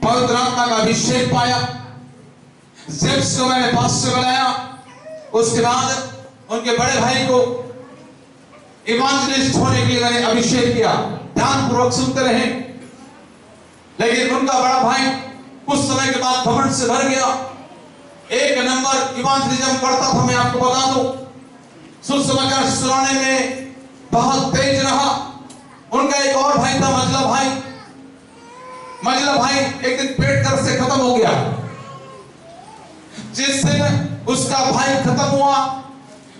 पवित्र आत्मा का अभिषेक पाया। जेम्स को मैंने पास्टर बनाया, उसके बाद उनके बड़े भाई को इवांजलिस्ट होने के लिए मैंने अभिषेक किया। ध्यानपूर्वक सुनते रहे। लेकिन उनका बड़ा भाई कुछ समय के बाद घमंड से भर गया, एक नंबर इवांजलिज्म करता था। मैं आपको बता दूं, सुसमाचार सुनाने में बहुत तेज रहा। उनका एक और भाई था मजला भाई। मजला भाई एक दिन पेट दर्द से खत्म हो गया। जिस दिन उसका भाई खत्म हुआ,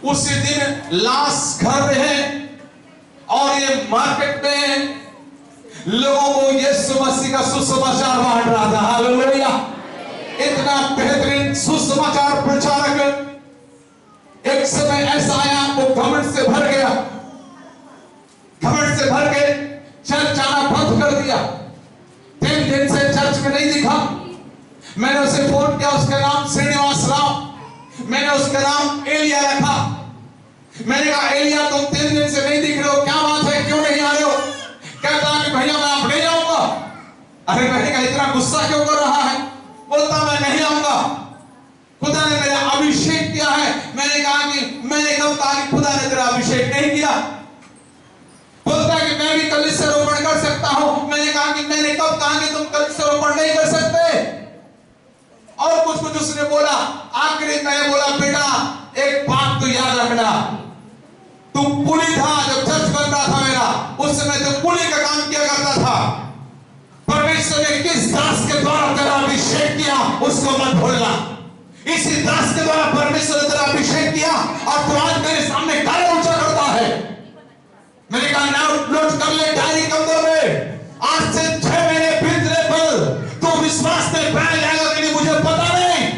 उसी दिन लाश घर में है और ये मार्केट में लोगों को यीशु मसीह का सुसमाचार बांट रहा था। हालेलुया। इतना बेहतरीन सुसमाचार प्रचारक एक समय ऐसा आया वो घमंड से भर गया, घमंड से भर के चर्च आना बंद कर दिया। 3 दिन से चर्च में नहीं दिखा। मैंने उसे फोन किया, उसका नाम श्रीनिवास राव, मैंने उसका नाम एलिया रखा। मैंने कहा एलिया तुम 3 दिन से नहीं दिख रहे हो, क्या बात है, क्यों नहीं आ रहे हो? कहता कि भैया मैं अब नहीं आऊंगा। अरे मैंने कहा इतना गुस्सा क्यों कर रहा है? बोलता मैं नहीं आऊंगा, खुदा ने मेरा अभिषेक किया है। मैंने कहा कि मैंने कब कहा कि खुदा ने तेरा अभिषेक नहीं किया? बोलता कि मैं भी कलीसिया रोपण कर सकता हूं। मैंने कहा कि मैंने कब कहा कि तुम कलीसिया रोपण नहीं कर सकते? और कुछ कुछ उसने बोला। आखिरी मैंने बोला बेटा एक बात तो याद रखना, तू पुली था जब चर्च बन रहा था मेरा, उस समय तो पुली का काम किया करता था। परमेश्वर ने किस दास के द्वारा तेरा अभिषेक किया उसको मत भूलना। इसी दास के द्वारा परमेश्वर ने तेरा अभिषेक किया और तू आज मेरे सामने गाला ऊंचा करता है। मैंने कहा नोट कर ले डायरी कमरे में, आज से 6 महीने बीतने पर तू विश्वास में बैठ जाएगा कि नहीं मुझे पता नहीं।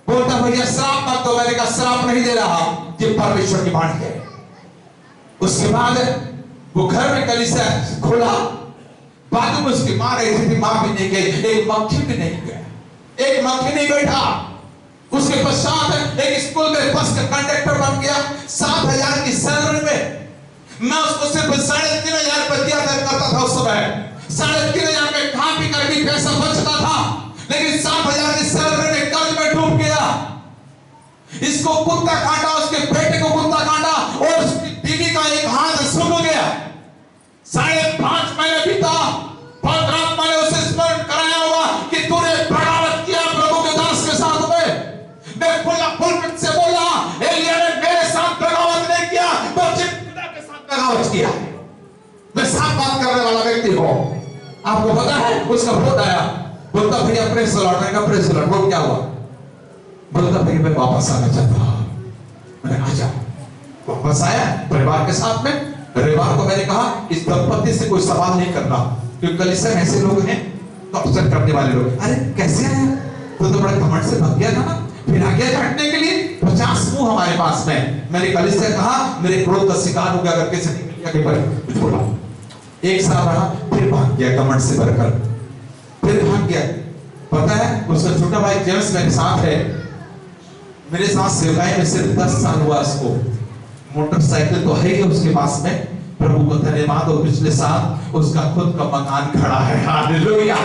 बोलता भैया श्राप मत दो। मैंने कहा श्राप नहीं दे रहा, ये परमेश्वर की वाणी है। उसके बाद वो घर में कलीसिया खोला, बाजू में उसकी मां रही थी, मां भी नहीं गई, एक मक्खी भी नहीं गया, एक मक्खी नहीं बैठा। उसके पश्चात एक स्कूल में बस का कंडक्टर बन गया। 7,000 की सैलरी में मैं उसको सिर्फ 3,500 रुपए दिया करता था उस समय। 3,500 में खा पी कर भी पैसा बचता था, लेकिन 7,000 की सैलरी में कर्ज में डूब गया। इसको कुत्ता काटा, उसके बेटे को कुत्ता काटा और उसकी बीवी का एक हाथ सुन गया। 5.5 महीने बीता, पवित्र ने उसे स्मरण कराया होगा कि तूने बगावत किया प्रभु के दास के साथ में। मैं खुला पुलपिट से बोला एलिया ने मेरे साथ बगावत नहीं किया, बल्कि खुदा के साथ बगावत किया। मैं साफ बात करने वाला व्यक्ति हूं। आपको पता है उसका फोन आया, बोलता भैया प्रेस लॉर्ड। मैंने कहा प्रेस लॉर्ड, वो क्या हुआ? बोलता भैया मैं वापस आना चाहता हूं। मैंने आजा। वापस आया परिवार के साथ में। रविवार को मैंने कहा इस दंपति से कोई सवाल नहीं करना, क्योंकि कलीसिया में ऐसे लोग हैं टॉर्चर करने वाले लोग। अरे कैसे आया? तो बड़ा घमंड से भाग गया था ना, फिर आ गया काटने के लिए। 50 मुंह हमारे पास में। मैंने कलीसिया कहा मेरे क्रोध का शिकार हो गया, अगर कैसे निकल गया के पर बोला। 1 साल रहा, फिर भाग गया घमंड से भरकर, फिर भाग गया। पता है उसका छोटा भाई जेम्स मेरे साथ है, मेरे साथ सेवाएं में सिर्फ 10 साल हुआ उसको। मोटरसाइकिल तो है ही उसके पास में, प्रभु को धन्यवाद। और पिछले साल उसका खुद का मकान खड़ा है। हालेलुया।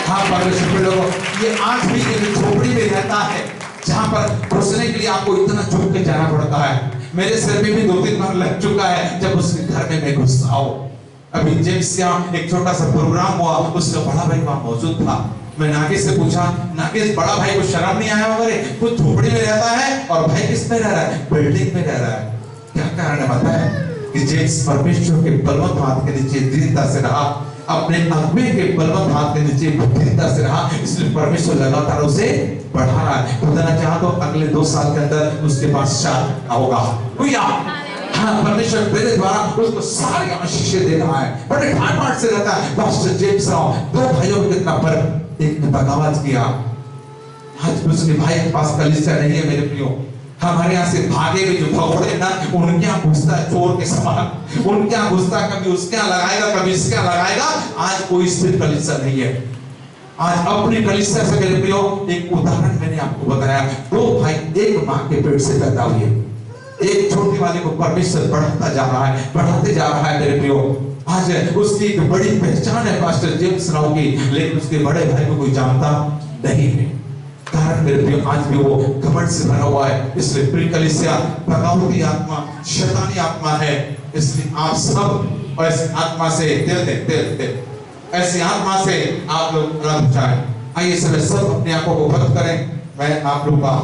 हाँ परमेश्वर के लोगों, ये आज भी एक झोपड़ी में रहता है जहां पर घुसने के लिए आपको इतना झुक के जाना पड़ता है। मेरे सिर में भी 2-3 बार लग चुका है जब उसके घर में मैं घुसता हूं। अभी जेम्स यहाँ एक छोटा सा प्रोग्राम हुआ, उसका बड़ा भाई वहां मौजूद था। मैं नागेश से पूछा, नागेश बड़ा भाई को शर्म नहीं आया वगैरह? वो झोपड़ी में रहता है और भाई किस में रह रहा है? बिल्डिंग में रह रहा है। क्या कारण है पता है? कि जेम्स परमेश्वर के बलवंत हाथ के नीचे दृढ़ता से रहा, अपने अगुवे के बलवंत हाथ के नीचे दृढ़ता से रहा, इसलिए परमेश्वर लगातार उसे बढ़ा रहा है। खुदा ना चाहा तो अगले 2 साल के अंदर उसके पास शादी होगा। हाँ परमेश्वर मेरे द्वारा उसको सारी आशीषें दे रहा है। बड़े ठाट से रहता है। पास्टर जेम्स राव 2 भाइयों में कितना फर्क। एक ने बगावत किया, आज उसके भाई के पास कलीसिया नहीं है। मेरे प्रियो, हमारे यहाँ से भागे हुए जो भगोड़े ना, उनके यहाँ घुसता है चोर के समान, उनके यहाँ घुसता है, कभी उसके यहाँ लगाएगा कभी इसके यहाँ लगाएगा। आज कोई स्थिर कलीसिया नहीं है। आज अपनी कलीसिया से मेरे प्रियो एक उदाहरण मैंने आपको बताया। 2 भाई एक माँ के पेट से पैदा हुए। एक छोटी वाले को परमेश्वर बढ़ाता जा रहा है, बढ़ाते जा रहा है मेरे प्रियो। आज उसकी एक बड़ी पहचान है पास्टर जेम्स राव की, लेकिन उसके बड़े भाई को कोई जानता नहीं है। कारण मेरे प्रियो आज भी वो घमंड से भरा हुआ है। इसलिए प्रिय कलीसिया बगावती आत्मा शैतानी आत्मा है। इसलिए आप सब ऐसी आत्मा से तेल ऐसी आत्मा से आप लोग अलग जाएं। आइए सब अपनी आंखों को बंद करें। मैं आप लोग का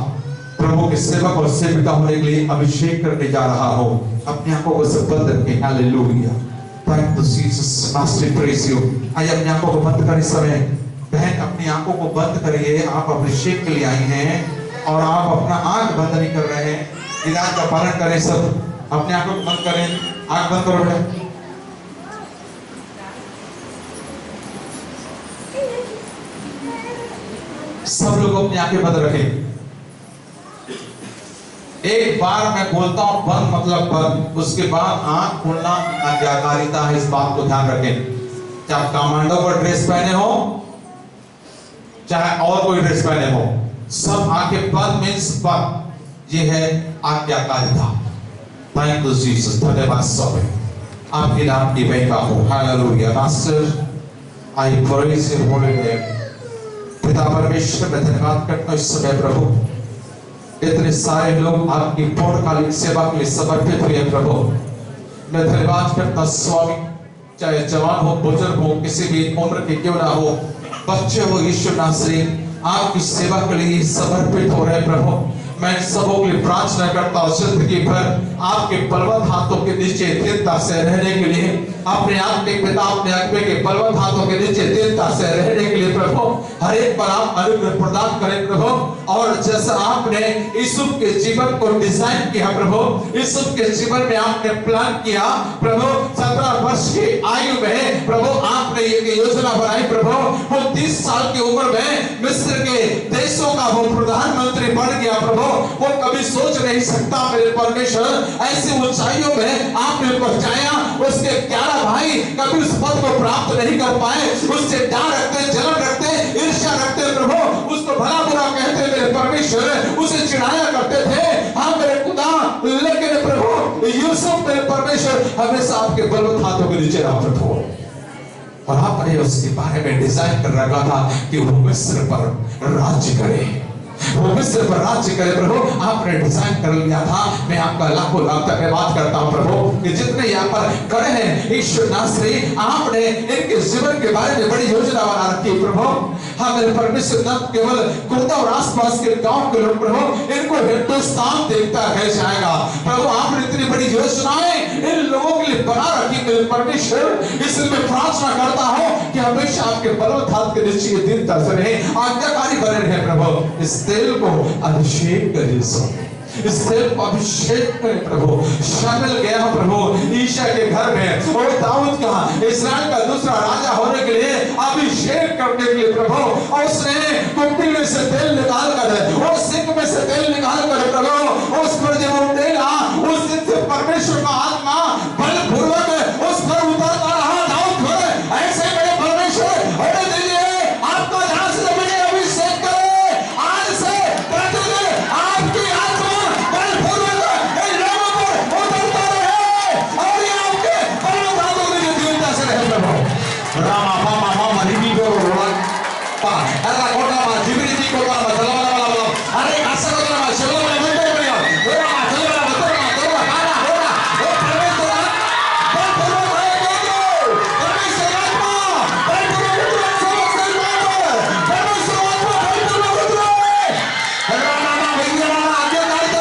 प्रभु के सेवक और सेविका होने के लिए अभिषेक करने जा रहा हूं। अपनी आंखों को सब बंद रखें। Hallelujah. Thank you Jesus, master praise you. आइए अपनी आंखों को बंद करें। समय बहन अपनी आंखों को बंद करिए। आप अभिषेक के लिए आई हैं और आप अपना आंख बंद नहीं कर रहे हैं। हिदायत का पालन करें। सब अपनी आंखों को बंद करें। आंख बंद करो बेटा। सब लोग अपनी आंखें बंद रखें। एक बार मैं बोलता हूं बंद मतलब बंद, उसके बाद आंख खोलना आज्ञाकारिता है। इस बात को ध्यान रखें। चाहे आप कमांडो का ड्रेस पहने हो, चाहे और कोई ड्रेस पहने हो, सब आंखें बंद मीन्स बंद। ये है आज्ञाकारिता। थैंक यू जीसस, धन्यवाद सब आपके नाम की महिमा हो। Hallelujah. Master I praise your holy name. पिता परमेश्वर मैं धन्यवाद करता हूं इस समय प्रभु, इतने सारे लोग आपकी पूर्णकालिक सेवा के लिए समर्पित हुए प्रभु। मैं धन्यवाद करता स्वामी, चाहे जवान हो, बुजुर्ग हो, किसी भी उम्र के क्यों ना हो, बच्चे हो, यीशु नासरी आपकी सेवा के लिए समर्पित हो रहे प्रभु। मैं सबों के लिए प्रार्थना करता हूं जिंदगी भर आपके बलवंत हाथों के नीचे दृढ़ता से रहने के लिए, अपने आप के पिता अपने अगुवे के बलवंत हाथों के नीचे दृढ़ता से रहने के लिए प्रभु हर एक पर आप अनुग्रह प्रदान करें प्रभु। और जैसा आपने यूसुफ के जीवन को डिजाइन किया प्रभु, यूसुफ के जीवन में आपने प्लान किया प्रभु, 17 वर्ष की आयु में प्रभु आपने ये योजना बनाई प्रभु। वो 30 साल की उम्र में मिस्र के देशों का वो प्रधानमंत्री बन गया प्रभु। वो कभी सोच नहीं सकता मेरे परमेश्वर ऐसी ऊंचाइयों में आपने पहुंचाया। उसके 11 भाई कभी उस पद को प्राप्त नहीं कर पाए, उससे डर रखते, जलन रखते, ईर्ष्या रखते प्रभु, उसको भला बुरा कहते मेरे परमेश्वर, उसे चिढ़ाया करते थे। हाँ मेरे खुदा, लेकिन प्रभु यूसुफ मेरे परमेश्वर हमेशा आपके बलवंत हाथों के नीचे रहा प्रभु। और आपने उसके बारे में डिजाइन कर रखा था कि वो मिस्र पर राज्य करे, वो मिस्र पर राज्य करे प्रभु। आपने डिजाइन कर लिया था। मैं आपका लाखों लाख धन्यवाद करता हूं प्रभु कि जितने यहाँ पर खड़े हैं ईश्वर नासरी, आपने इनके जीवन के बारे में बड़ी योजना बना रखी प्रभु। हाँ मेरे परमेश्वर, न केवल कुर्दा और आसपास के गांव के लोग प्रभु, इनको हिंदुस्तान देखता रह जाएगा प्रभु। आपने इतनी बड़ी योजनाएं इन लोगों के लिए बना रखी मेरे परमेश्वर। इसलिए मैं प्रार्थना करता हूं कि हमेशा आपके बलवंत हाथ के नीचे दिन तक रहे, आज्ञाकारी बने रहे प्रभु। इस तेल को अभिषेक करिए, इस तेल को अभिषेक करें प्रभु। शामिल गया प्रभु ईशा के घर में, और दाऊद का इस्राएल का दूसरा राजा होने के लिए अभिषेक करने के लिए प्रभु। और उसने कुंडी में से तेल निकाल कर, और सिंक में से तेल निकाल कर प्रभु उस पर जब उठेगा, उस दिन से परमेश्वर का आत्मा बलपूर्वक उस पर उतरता रहा दाऊद पर। ऐसे मेरे परमेश्वर होने दीजिए, आपको जहां से मुझे अभिषेक करे, आज से प्रतिदिन आपकी आत्मा बलपूर्वक इन लोगों पर उतरता रहे, और ये आपके बलवंत हाथों के नीचे दृढ़ता से रहे प्रभु। रामा मामा मामा रिबी को रोला पा ऐसा कोटा मा जिबरी को मा चला वाला अरे ऐसा कोटा मा चला वाला बंदे बढ़िया रोला चला वाला बंदे मा तोरा खाना होना वो परमेश्वर बलपूर्वक है बोलो परमेश्वर आत्मा बलपूर्वक समस्त पर परमेश्वर आत्मा बलपूर्वक रामा मामा भैया मामा आगे गाड़ी तो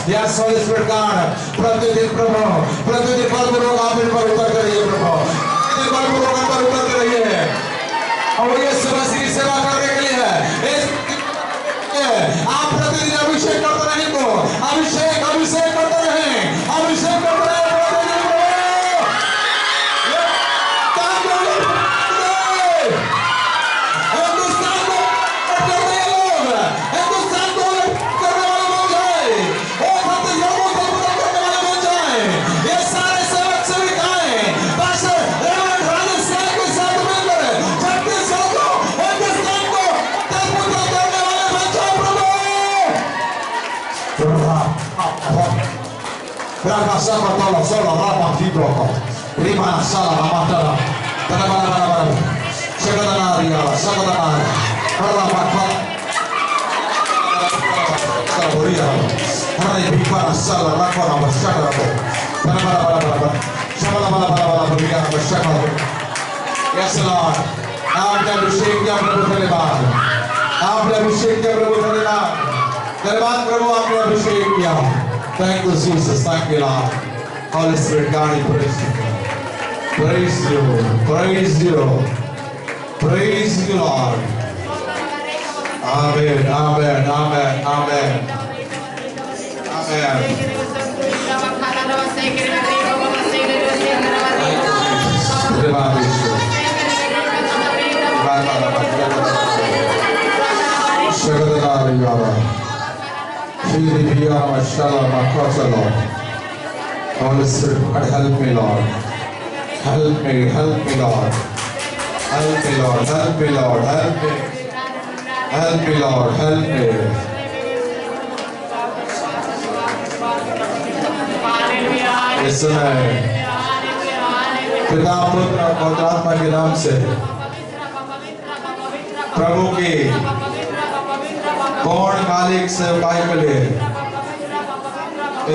Yes, Holy Spirit God, प्रतिदिन प्रभु, प्रतिदिन बलपूर्वक आप इन पर उतरते रहिए प्रभु, प्रतिदिन बलपूर्वक इन पर उतरते रहिए। और ये मसीह की सेवा करने के लिए है, आप प्रतिदिन अभिषेक करते रहें को, अभिषेक अभिषेक करते रहें, अभिषेक करते रहें Rimana salah amatara. Tara. Shakadanariya, Shakadanari. Parlamaka. Taraboria. Hari bipara salah rakona bashakara. Tara. Shabala buriya bashakara. Yes Lord. आपने अभिषेक किया प्रभु धन्यवाद। आपने अभिषेक किया प्रभु धन्यवाद। धन्यवाद प्रभु आपने अभिषेक किया। Thank you Jesus, thank you Lord. Holy Spirit, God, we praise you. Praise you, praise you, praise you Lord. Amen, amen, amen, amen, amen. धन्यवाद ईश्वर। Holy Spirit, God, help me, Lord. Help me, Lord. Help me, Lord. Help me, Lord. Help me. Help me, Lord. Help me. इस समय पिता पुत्र और पवित्र आत्मा के नाम से प्रभु की पूर्णकालिक सेवकाई के लिए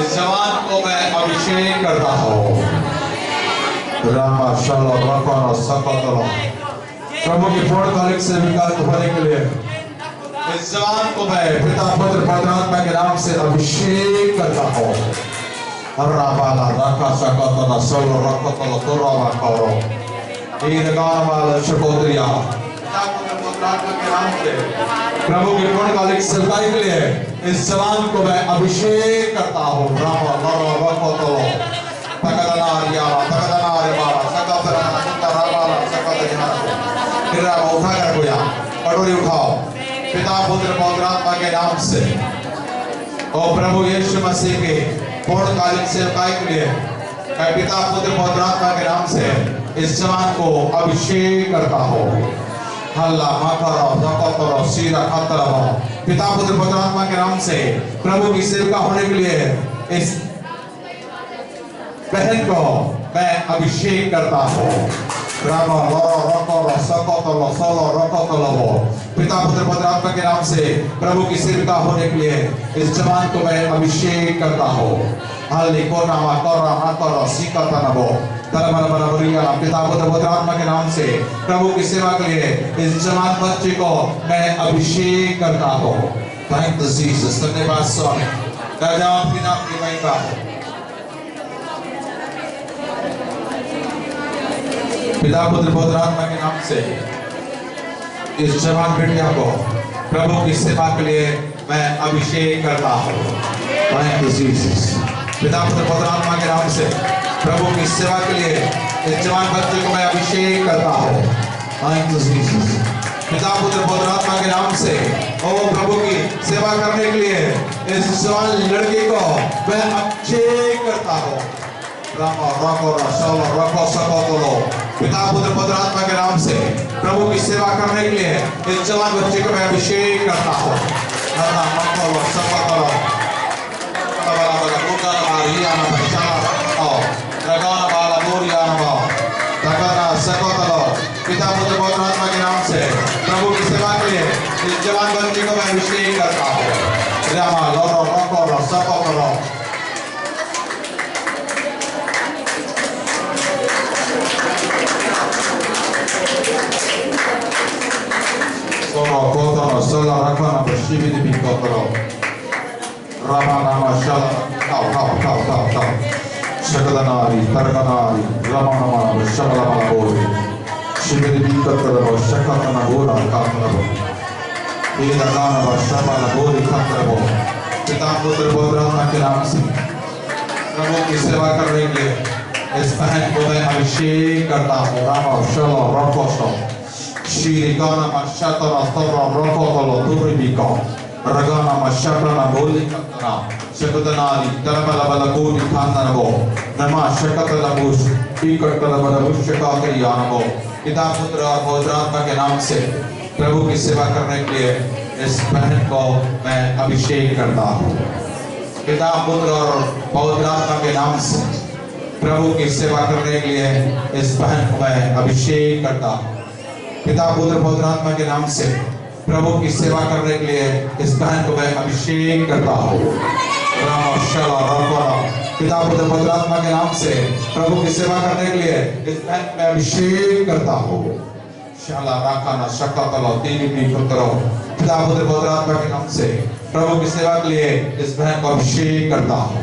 इस जवान को मैं अभिषेक करता हूँ। रामा शाला रखना सकतलो प्रभु की पूर्णकालिक सेवकाई होने के लिए इस जवान को मैं पिता पुत्र पवित्र आत्मा के नाम से अभिषेक करता हूँ। रामाला रखा सकतलो सोलो रखतलो तुरामा करो इन गानवाला शकोत्रिया प्रभु की पूर्णकालिक सेवकाई के लिए इस जवान को मैं अभिषेक करता हूँ। रामा लरो रखतलो तगदनारिया बाला सकतरामाला सकतरिया किरा उठा कर गोया कटोरी उठाओ पिता पुत्र पवित्र आत्मा के नाम से और प्रभु यीशु मसीह के पूर्णकालिक सेवकाई के लिए मैं पिता पुत्र पवित्र आत्मा के नाम से इस जवान को अभिषेक करता हूँ। हल्ला माथारा रकतरा सीरा खतरा पिता पुत्र पवित्र आत्मा के नाम से प्रभु की सेवका होने के लिए इस बहन को मैं अभिषेक करता हूँ। रामा लरो रकतरा सकतरा सोलो रकतरा पिता पुत्र पवित्र आत्मा के नाम से प्रभु की सेवका होने के लिए इस जवान को मैं अभिषेक करता हूँ। हल्ली कोना मातरा मातरा सीकता नबो तरमरा बरिया पिता पुत्र पवित्र आत्मा के नाम से प्रभु की सेवा के लिए इस जवान बच्चे को मैं अभिषेक करता हूँ। Thank you Jesus. धन्यवाद स्वामी। राजा आपके नाम की महिमा हो। पिता पुत्र पवित्र आत्मा के नाम से इस जवान बेटिया को प्रभु की सेवा के लिए मैं अभिषेक करता हूँ। Thank you Jesus. पिता पुत्र पवित्र आत्मा के नाम से प्रभु की सेवा के लिए इस जवान बच्चे को मैं अभिषेक करता हूँ। Thank you Jesus. पिता पुत्र पवित्र आत्मा के नाम से ओ प्रभु की सेवा करने के लिए इस जवान लड़के को मैं अभिषेक करता हूँ। रामा रखो रसोलो रखो सकतलो पिता पुत्र पवित्र आत्मा के नाम से प्रभु की सेवा करने के लिए इस जवान बच्चे को मैं अभिषेक करता हूँ। रामा रखो सकतलो बाला बुका मारिया ना बचाना ओ रगाना बाला बोरिया ना रगाना सकतलो पिता पुत्र पवित्र आत्मा के नाम से प्रभु की सेवा के लिए इस जवान बच्चे को मैं अभिषेक करता हूँ। रामा लरो रखो सकतलो sono kotano sola rakana bashibi di bikotoro rama nama shala kau shakadanari targanari rama nama shabala malabori shibi di bikotoro shakatana gora katarabo ida kana shabala gori katarabo पिता पुत्र पवित्र आत्मा के नाम से प्रभु की सेवा करने के लिए इस बहन को मैं अभिषेक करता हूँ। रामा शलो रकोशो Shirikana mashatara thora rokotolo turibiko Ragana mashaprana boli katana Shakadanari Taramala balakuni kanarabo Nama shakatala bush Ikatala balabush shakakari yanabo पिता पुत्र और पवित्र आत्मा के नाम से प्रभु की सेवा करने के लिए इस बहन को मैं अभिषेक करता हूँ। पिता पुत्र और पवित्र आत्मा के नाम से प्रभु की सेवा करने के लिए इस बहन को मैं अभिषेक करता हूँ। पिता पुत्र पवित्र आत्मा के नाम से प्रभु की सेवा करने के लिए इस बहन को मैं अभिषेक करता हूँ। पिता पुत्र पवित्र आत्मा के नाम से प्रभु की सेवा करने के लिए इस बहन को मैं अभिषेक करता हूँ। शाला राखाना शक्तला तेरी भी करो। पिता पुत्र पवित्र आत्मा के नाम से प्रभु की सेवा के लिए इस बहन को अभिषेक करता हूँ।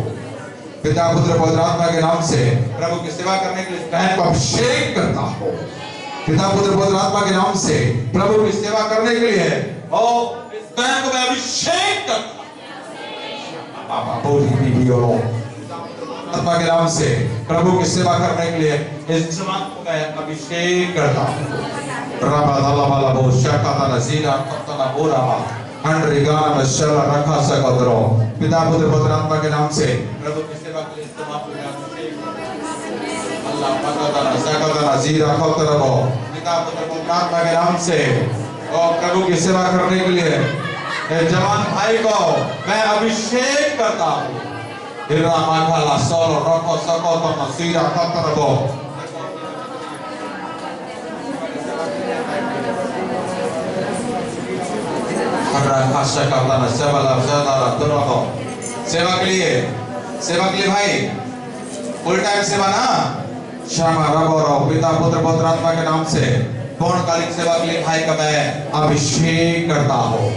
पिता पुत्र पवित्र आत्मा के नाम से प्रभु की सेवा करने के लिए इस बहन को अभिषेक करता हूँ। पिता पुत्र पवित्र आत्मा के नाम से प्रभु की सेवा करने के लिए और इस बहन को मैं अभिषेक करता हूँ। बाबा बोली भी हो आत्मा के नाम से प्रभु की सेवा करने के लिए इस जवान को मैं अभिषेक करता हूँ। रबा दला वाला बो शक्ता नजीरा कत्ता बोला अंडरिगाना में शला रखा सकदरो। पिता पुत्र पवित्र आत्मा के नाम से प्रभु की सेवा के लिए इस जवान को मैं अभिषेक करता हूँ। अल्लाह पता सकता नजीरा कत्ता बो। पिता पुत्र पवित्र आत्मा के नाम से और प्रभु की सेवा करने के लिए इस जवान भाई को मैं अभिषेक करता हूँ। हिरा माखाला सोलो रखो सको तो नसीरा कत्ता बो। सेवा के लिए भाई फुल टाइम सेवा ना क्षमा रबो पिता पुत्र पवित्र आत्मा के नाम से पूर्णकालिक सेवा के लिए भाई का मैं अभिषेक करता हूँ।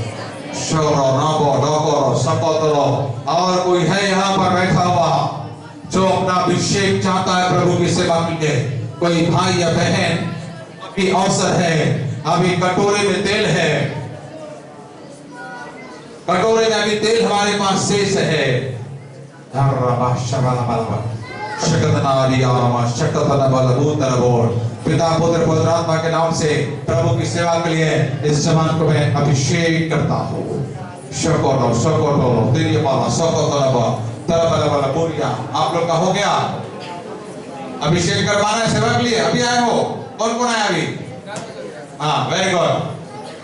शोरो नबो डोको सपोतरो और कोई है यहाँ पर बैठा हुआ जो अपना अभिषेक चाहता है प्रभु की सेवा के लिए। कोई भाई या बहन अभी अवसर है, अभी कटोरे में तेल है, कटोरे में अभी तेल हमारे पास शेष है। पिता पुत्र पवित्र आत्मा के नाम से प्रभु की सेवा के लिए इस जवान को मैं अभिषेक करता हूँ। आप लोग का हो गया अभिषेक करवाना है सेवा के लिए? अभी आए हो? कौन कौन आया अभी? हाँ वेरी गुड।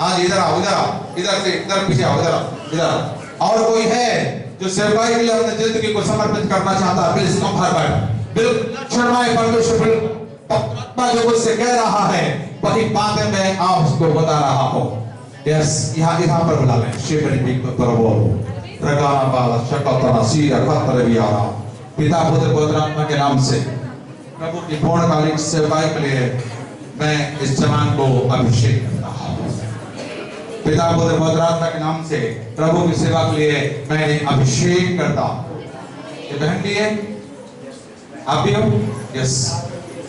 हाँ इधर आओ, इधर आओ, इधर से इधर पीछे आओ, इधर आओ, इधर। और कोई है जो सेवकाई के लिए अपने जिंदगी को समर्पित करना चाहता है? Please come forward. बिल्कुल शर्माए परमेश्वर जो मुझसे कह रहा है वही बातें मैं आपको बता रहा हूँ। यस यहाँ पर बुला लें। शिवरी भी प्रभु रगाना बाला शकतना सीरा खतर भी आ रहा। पिता पुत्र पवित्र आत्मा के नाम से प्रभु की पूर्णकालिक सेवाई के लिए मैं इस जवान को अभिषेक करता हूँ। पिता पुत्र पवित्र आत्मा के नाम से प्रभु की सेवा के लिए मैं अभिषेक करता हूँ। ये बहन भी है, आप भी हो? यस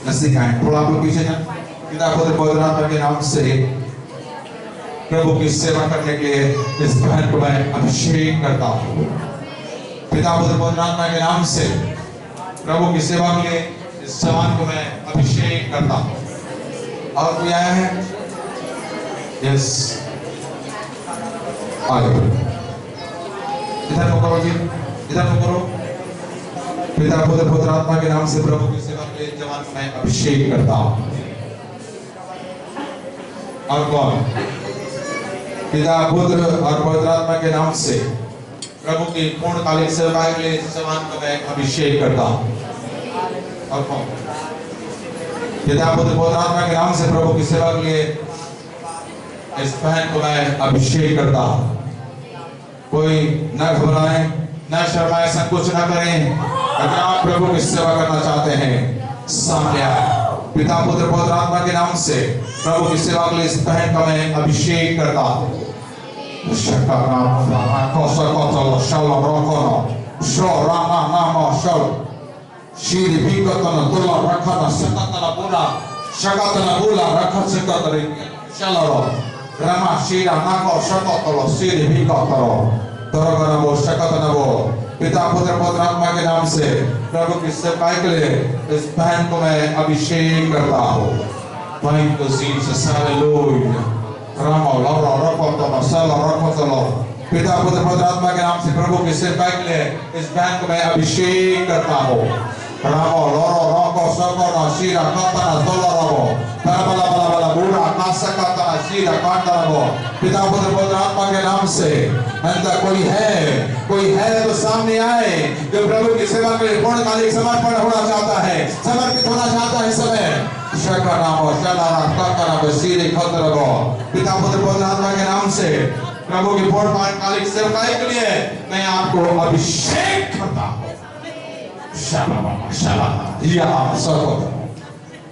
नजदीक आए, थोड़ा आप लोग पीछे जाए। पिता पुत्र पवित्र आत्मा के नाम से प्रभु की सेवा करने के लिए इस बहन को मैं अभिषेक करता हूँ। पिता पुत्र पवित्र आत्मा के नाम से प्रभु की सेवा के लिए इस जवान को मैं अभिषेक करता हूँ। और कोई आया है? यस आगे इधर को करो जी, इधर को करो। पिता पुत्र पवित्र आत्मा के नाम से प्रभु की सेवा के लिए जवान को मैं अभिषेक करता हूँ। और कौन? पिता पुत्र और पवित्र आत्मा के नाम से प्रभु की पूर्णकालिक सेवा के लिए जवान को मैं अभिषेक करता हूँ। और कौन? पिता पुत्र पवित्र आत्मा के नाम से प्रभु की सेवा के लिए इस बहन को मैं अभिषेक करता हूँ। कोई न घबराए, न शर्माए, संकोच न करें। अगर आप प्रभु की सेवा करना चाहते हैं सामने आए। पिता पुत्र पवित्र आत्मा के नाम से प्रभु की सेवा के लिए इस बहन का मैं अभिषेक करता हूँ। पिता पुत्र पवित्र आत्मा के नाम से प्रभु की सेवा के लिए इस बहन को मैं अभिषेक करता हूँ। पिता पुत्र पवित्र आत्मा के नाम से प्रभु की सेवा के लिए इस बहन को मैं अभिषेक करता हूँ। Ramo, loro, roko, soko, shira, katana, dolorobo. Bala bala bala bura, kasa katana, shira, katana. पिता पुत्र पवित्र आत्मा के नाम से अंदर कोई है तो सामने आए जो प्रभु की सेवा के लिए पूर्णकालिक समर्पण होना चाहता है, समर्पित होना चाहता है। समय शका नाम शलारा काकरा बसीरे खतरगो पिता पुत्र पवित्र आत्मा के नाम से प्रभु की पूर्णकालिक सेवकाई के लिए मैं आपको अभिषेक करता हूँ। शाबाबा शाबाबा या सर्वो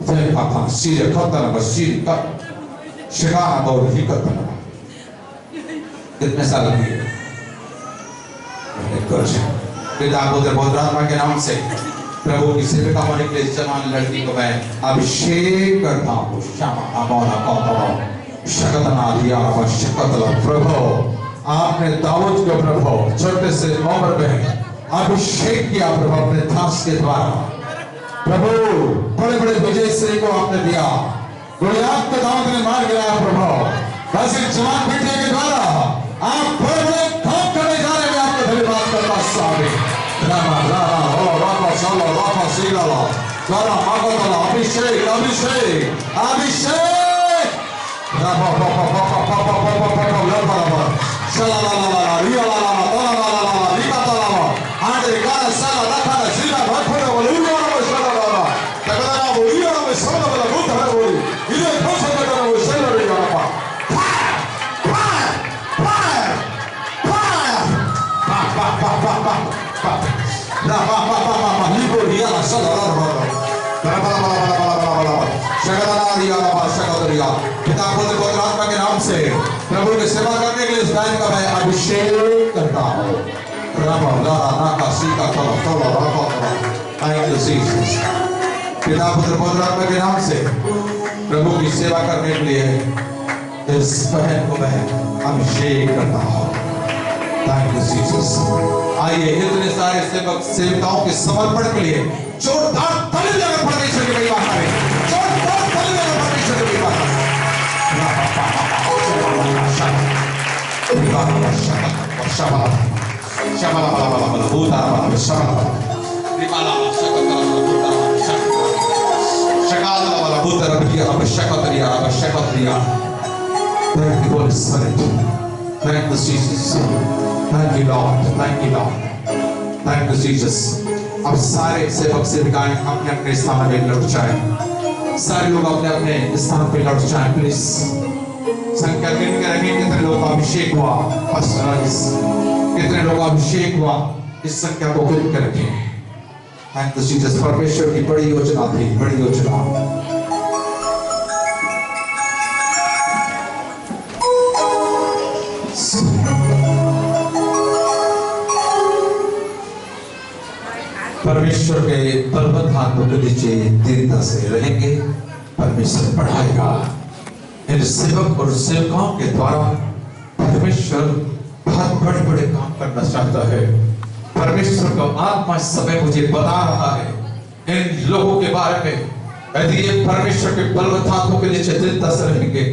जय पापा सीरे खतरा बसीरे का शका और ही खतरा कितने साल की पिता पुत्र पवित्र आत्मा के नाम से प्रभु की सेविका होने के लिए जवान लड़की को मैं अभिषेक करता हूँ। क्षमा अमोना कौतम शकतना दिया शकतला प्रभु आपने दाऊद को प्रभु छोटे से उम्र में अभिषेक किया प्रभु अपने दास के द्वारा। प्रभु बड़े बड़े विजय श्री को आपने दिया, गोलियत को दाऊद ने मार गिराया प्रभु। बस इस जवान बेटे के द्वारा आप बड़े बड़े काम करने जा रहे हैं। आपको धन्यवाद करता सारे रामा रामा हो रामा चलो रामा सीला रामा मागोतला अभिषेक अभिषेक अभिषेक रामा पापा पापा पापा पापा पापा लपा चला ला ला ला रिया ला ला ला ला ला ला रिका ला ला आंटे गाना साला रखा सीधा भटफड़ा बोले उड़ो ना चला ला ला तगड़ा ना बोली ना मैं सब बोला बहुत है बोली इधर बहुत सब करना वो सही लड़ रहा है। पिता पुत्र पवित्र आत्मा के नाम से प्रभु की सेवा करने के लिए इस गायन का मैं अभिषेक करता हूँ। पिता पुत्र पवित्र आत्मा के नाम से प्रभु की सेवा करने के लिए इस बहन को मैं अभिषेक करता हूँ। आइए इतने सारे सेवक सेविकाओं के समर्पण के लिए जोरदार ताली बजाकर परमेश्वर की महिमा करें। जोरदार ताली बजाकर परमेश्वर की महिमा करें। Thank you, Holy Spirit. Thank you, Jesus. Thank you, Lord. Thank you, Lord. Thank you, Jesus. अब सारे सेवक सेविकाएं अपने अपने स्थान पे लौट जाएं। सारे लोग अपने अपने स्थान पे लौट जाएं, प्लीज। संख्या गिन के रखें कितने लोग अभिषेक हुआ, कितने लोग अभिषेक हुआ, इस संख्या को गिन के रखें। Thank you, Jesus. परमेश्वर की बड़ी योजना थी, बड़ी योजना। परमेश्वर के बलवंत हाथों के नीचे दृढ़ता से रहेंगे, परमेश्वर बढ़ाएगा। इन सेवक और सेवकाओं के द्वारा परमेश्वर बहुत बड़े बड़े काम करना चाहता है। परमेश्वर का आत्मा इस समय मुझे बता रहा है इन लोगों के बारे में। यदि ये परमेश्वर के बलवंत हाथों के नीचे दृढ़ता से रहेंगे,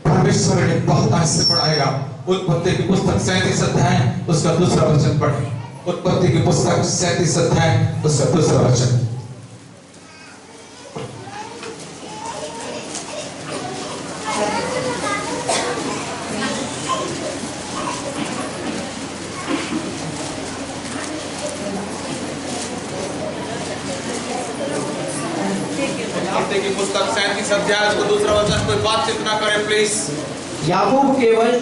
परमेश्वर इन्हें बहुत ऐसे बढ़ाएगा। उत्पत्ति की पुस्तक 37 अध्याय उसका दूसरा वचन पढ़ें। उत्पत्ति की पुस्तक 37 अध्याय उसका दूसरा वचन। उत्पत्ति की पुस्तक 37 अध्याय उसका दूसरा वचन। कोई बातचीत ना करे प्लीज।
याकूब के वंश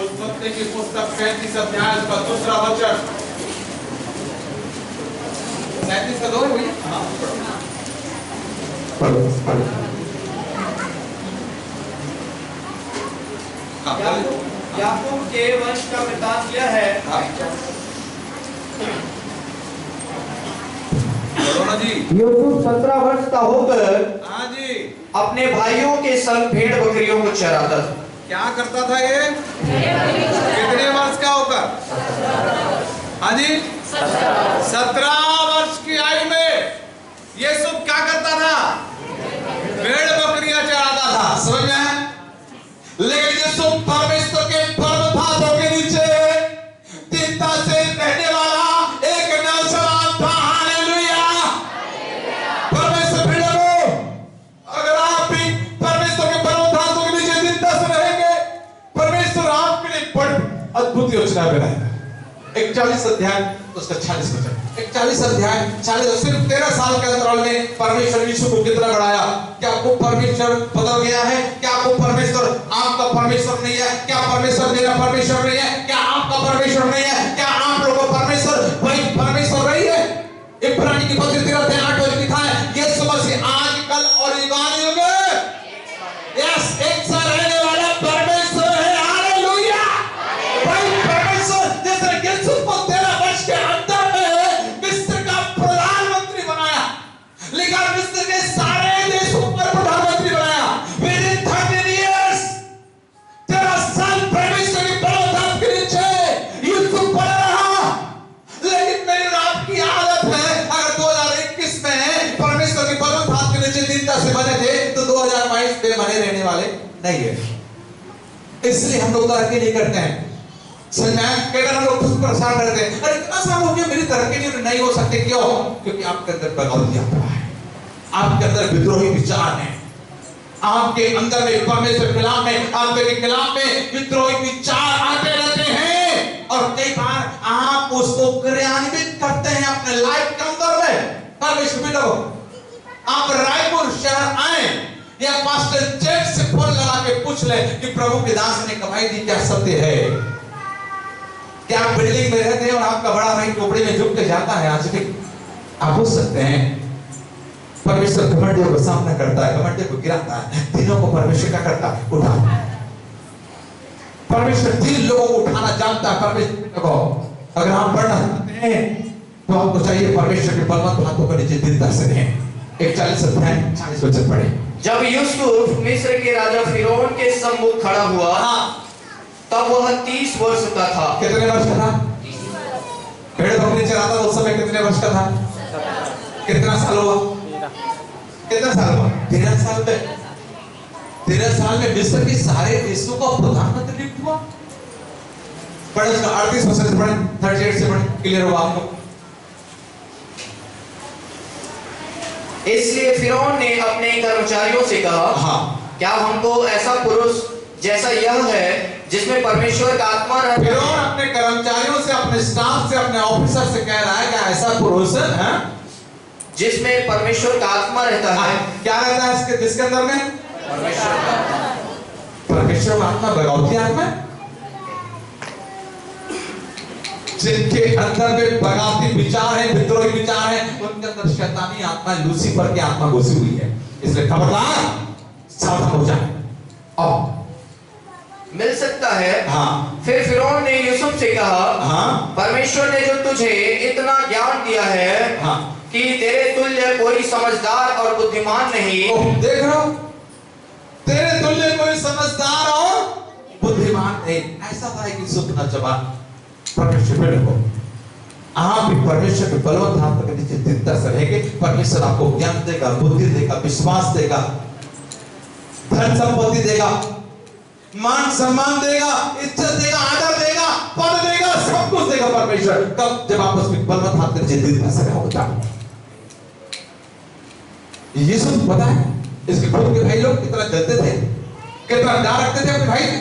उत्पत्ति की पुस्तक 37 अध्याय का दूसरा वचन। 37 का 2 है भैया। हाँ पढ़ो।
याकूब के वंश का वृत्तांत यह है। यूसुफ 17 वर्ष का होकर अपने भाइयों के संग भेड़ बकरियों को चराता था।
क्या करता था ये? कितने वर्ष का होकर? हाँ जी 17 वर्ष की आयु में यूसुफ क्या करता था? भेड़ बकरियां चराता था। समझ में? लेकिन यूसुफ परमेश्वर के पर्वत हाथों के नीचे दृढ़ता से रहने वाला एक नौजवान था। हालेलुया। अद्भुत योजना बनाई। 41 अध्याय उसका 40 वचन, 41 अध्याय 40, सिर्फ 13 साल के अंतराल में परमेश्वर यीशु को कितना बढ़ाया। क्या आपको परमेश्वर बदल गया है? क्या आपको परमेश्वर आपका परमेश्वर नहीं है? क्या परमेश्वर मेरा परमेश्वर नहीं है? क्या आपका परमेश्वर नहीं है? क्या आप लोगों का परमेश्वर वही परमेश्वर नहीं है? इब्रानी की पत्री 13:8 में लिखा है, यीशु मसीह आज कल और युगानुयुग यस एक सा रहने वाला परमेश्वर है। हालेलुया। वही परमेश्वर जिसने यीशु को 13 वर्ष के अंदर में मिस्र का प्रधानमंत्री बनाया, लेकिन मिस्र के सारे देशों पर प्रधानमंत्री बनाया। विद इन 13 years 13 साल परमेश्वर की बलवत्ता के नीचे यूसुफ बना रहा। लेकिन मेरी रात की आदत है, अगर 2021 में परमेश्वर की बलवत्ता के नीचे दीनता से बने थे तो 2022 में बने रहने वाले नहीं है। इसलिए हम लोग तरक्की नहीं करते हैं। हम लोग खुद परेशान रहते हैं, अरे इतना साल हो गया मेरी तरक्की नहीं हो सकती। क्यों? क्योंकि आपके अंदर बगौतिया पड़ा है, आपके अंदर विद्रोही विचार है, आपके अंदर में परमेश्वर के खिलाफ में, आपके खिलाफ में विद्रोही विचार आते रहते हैं। और कई बार आप उसको क्रियान्वित करते हैं अपने लाइफ के अंदर में। परमेश्वर भी लोग आप रायपुर शहर आए या पास्टर जेट से फोन लगा के पूछ ले कि प्रभु के दास ने कमाई दी, क्या सत्य है? क्या आप बिल्डिंग में रहते हैं और आपका बड़ा भाई टोकरी में झुक के जाता है? आज भी आप पूछ सकते हैं। परमेश्वर घमंडियों को सामना करता है, घमंडियों को गिराता है। तीनों को परमेश्वर क्या करता है? उठाता। परमेश्वर 3 लोगों को उठाना जानता है। परमेश्वर को अगर आप पढ़ना चाहते हैं तो आपको चाहिए परमेश्वर के बलवंत हाथों के नीचे दीनता से रहें। 41 अध्याय 40 वचन पढ़े।
जब यूसुफ मिस्र के राजा फिरौन के सम्मुख खड़ा हुआ, तब वह 30 वर्ष का था।
कितने वर्ष का था? भेड़ बकरी चराता था उस समय कितने वर्ष का था? कितना साल हुआ? कितना साल हुआ? 13 साल में। 13 साल में मिस्र के सारे देशों का प्रधानमंत्री नियुक्त हुआ। पढ़े उसका 38 वचन से पढ़े, 38 से पढ़े, क्लियर होगा आपको।
इसलिए फिरौन ने अपने कर्मचारियों से कहा, क्या हमको ऐसा पुरुष जैसा यह है जिसमें परमेश्वर का आत्मा रहता है?
फिरौन अपने कर्मचारियों से, अपने स्टाफ से, अपने ऑफिसर से कह रहा है कि ऐसा पुरुष है
जिसमें परमेश्वर का आत्मा रहता है।
क्या रहता है इसके जिसके अंदर में?
परमेश्वर का आत्मा।
परमेश्वर का आत्मा बगौती आत्मा, जिनके अंदर में बगावती विचार है, विद्रोही विचार है, उनके अंदर शैतानी आत्मा, लूसीफर की आत्मा घुसी हुई है। इसलिए खबरदार, सावधान हो जाए। अब
मिल सकता है। फिर फिरौन ने यूसुफ से कहा, परमेश्वर ने जो तुझे इतना ज्ञान दिया है कि तेरे तुल्य कोई समझदार और बुद्धिमान नहीं।
देख रहे हो, तेरे तुल्य कोई समझदार और बुद्धिमान नहीं। ऐसा था कि यूसुफ नौजवान परमेश्वर पे रखो। आप भी परमेश्वर के बलवंत हाथ के नीचे दीनता से रहेंगे। परमेश्वर आपको ज्ञान देगा, बुद्धि देगा, विश्वास देगा, धन संपत्ति देगा, मान सम्मान देगा, इज्जत देगा, आदर देगा, पद देगा, सब कुछ देगा परमेश्वर। कब? जब आप उसके बलवंत हाथ के नीचे दीनता से रहोगे। यीशु पता है इसके खुद के भाई लोग कितना जलते थे, कितना डर रखते थे अपने भाई से,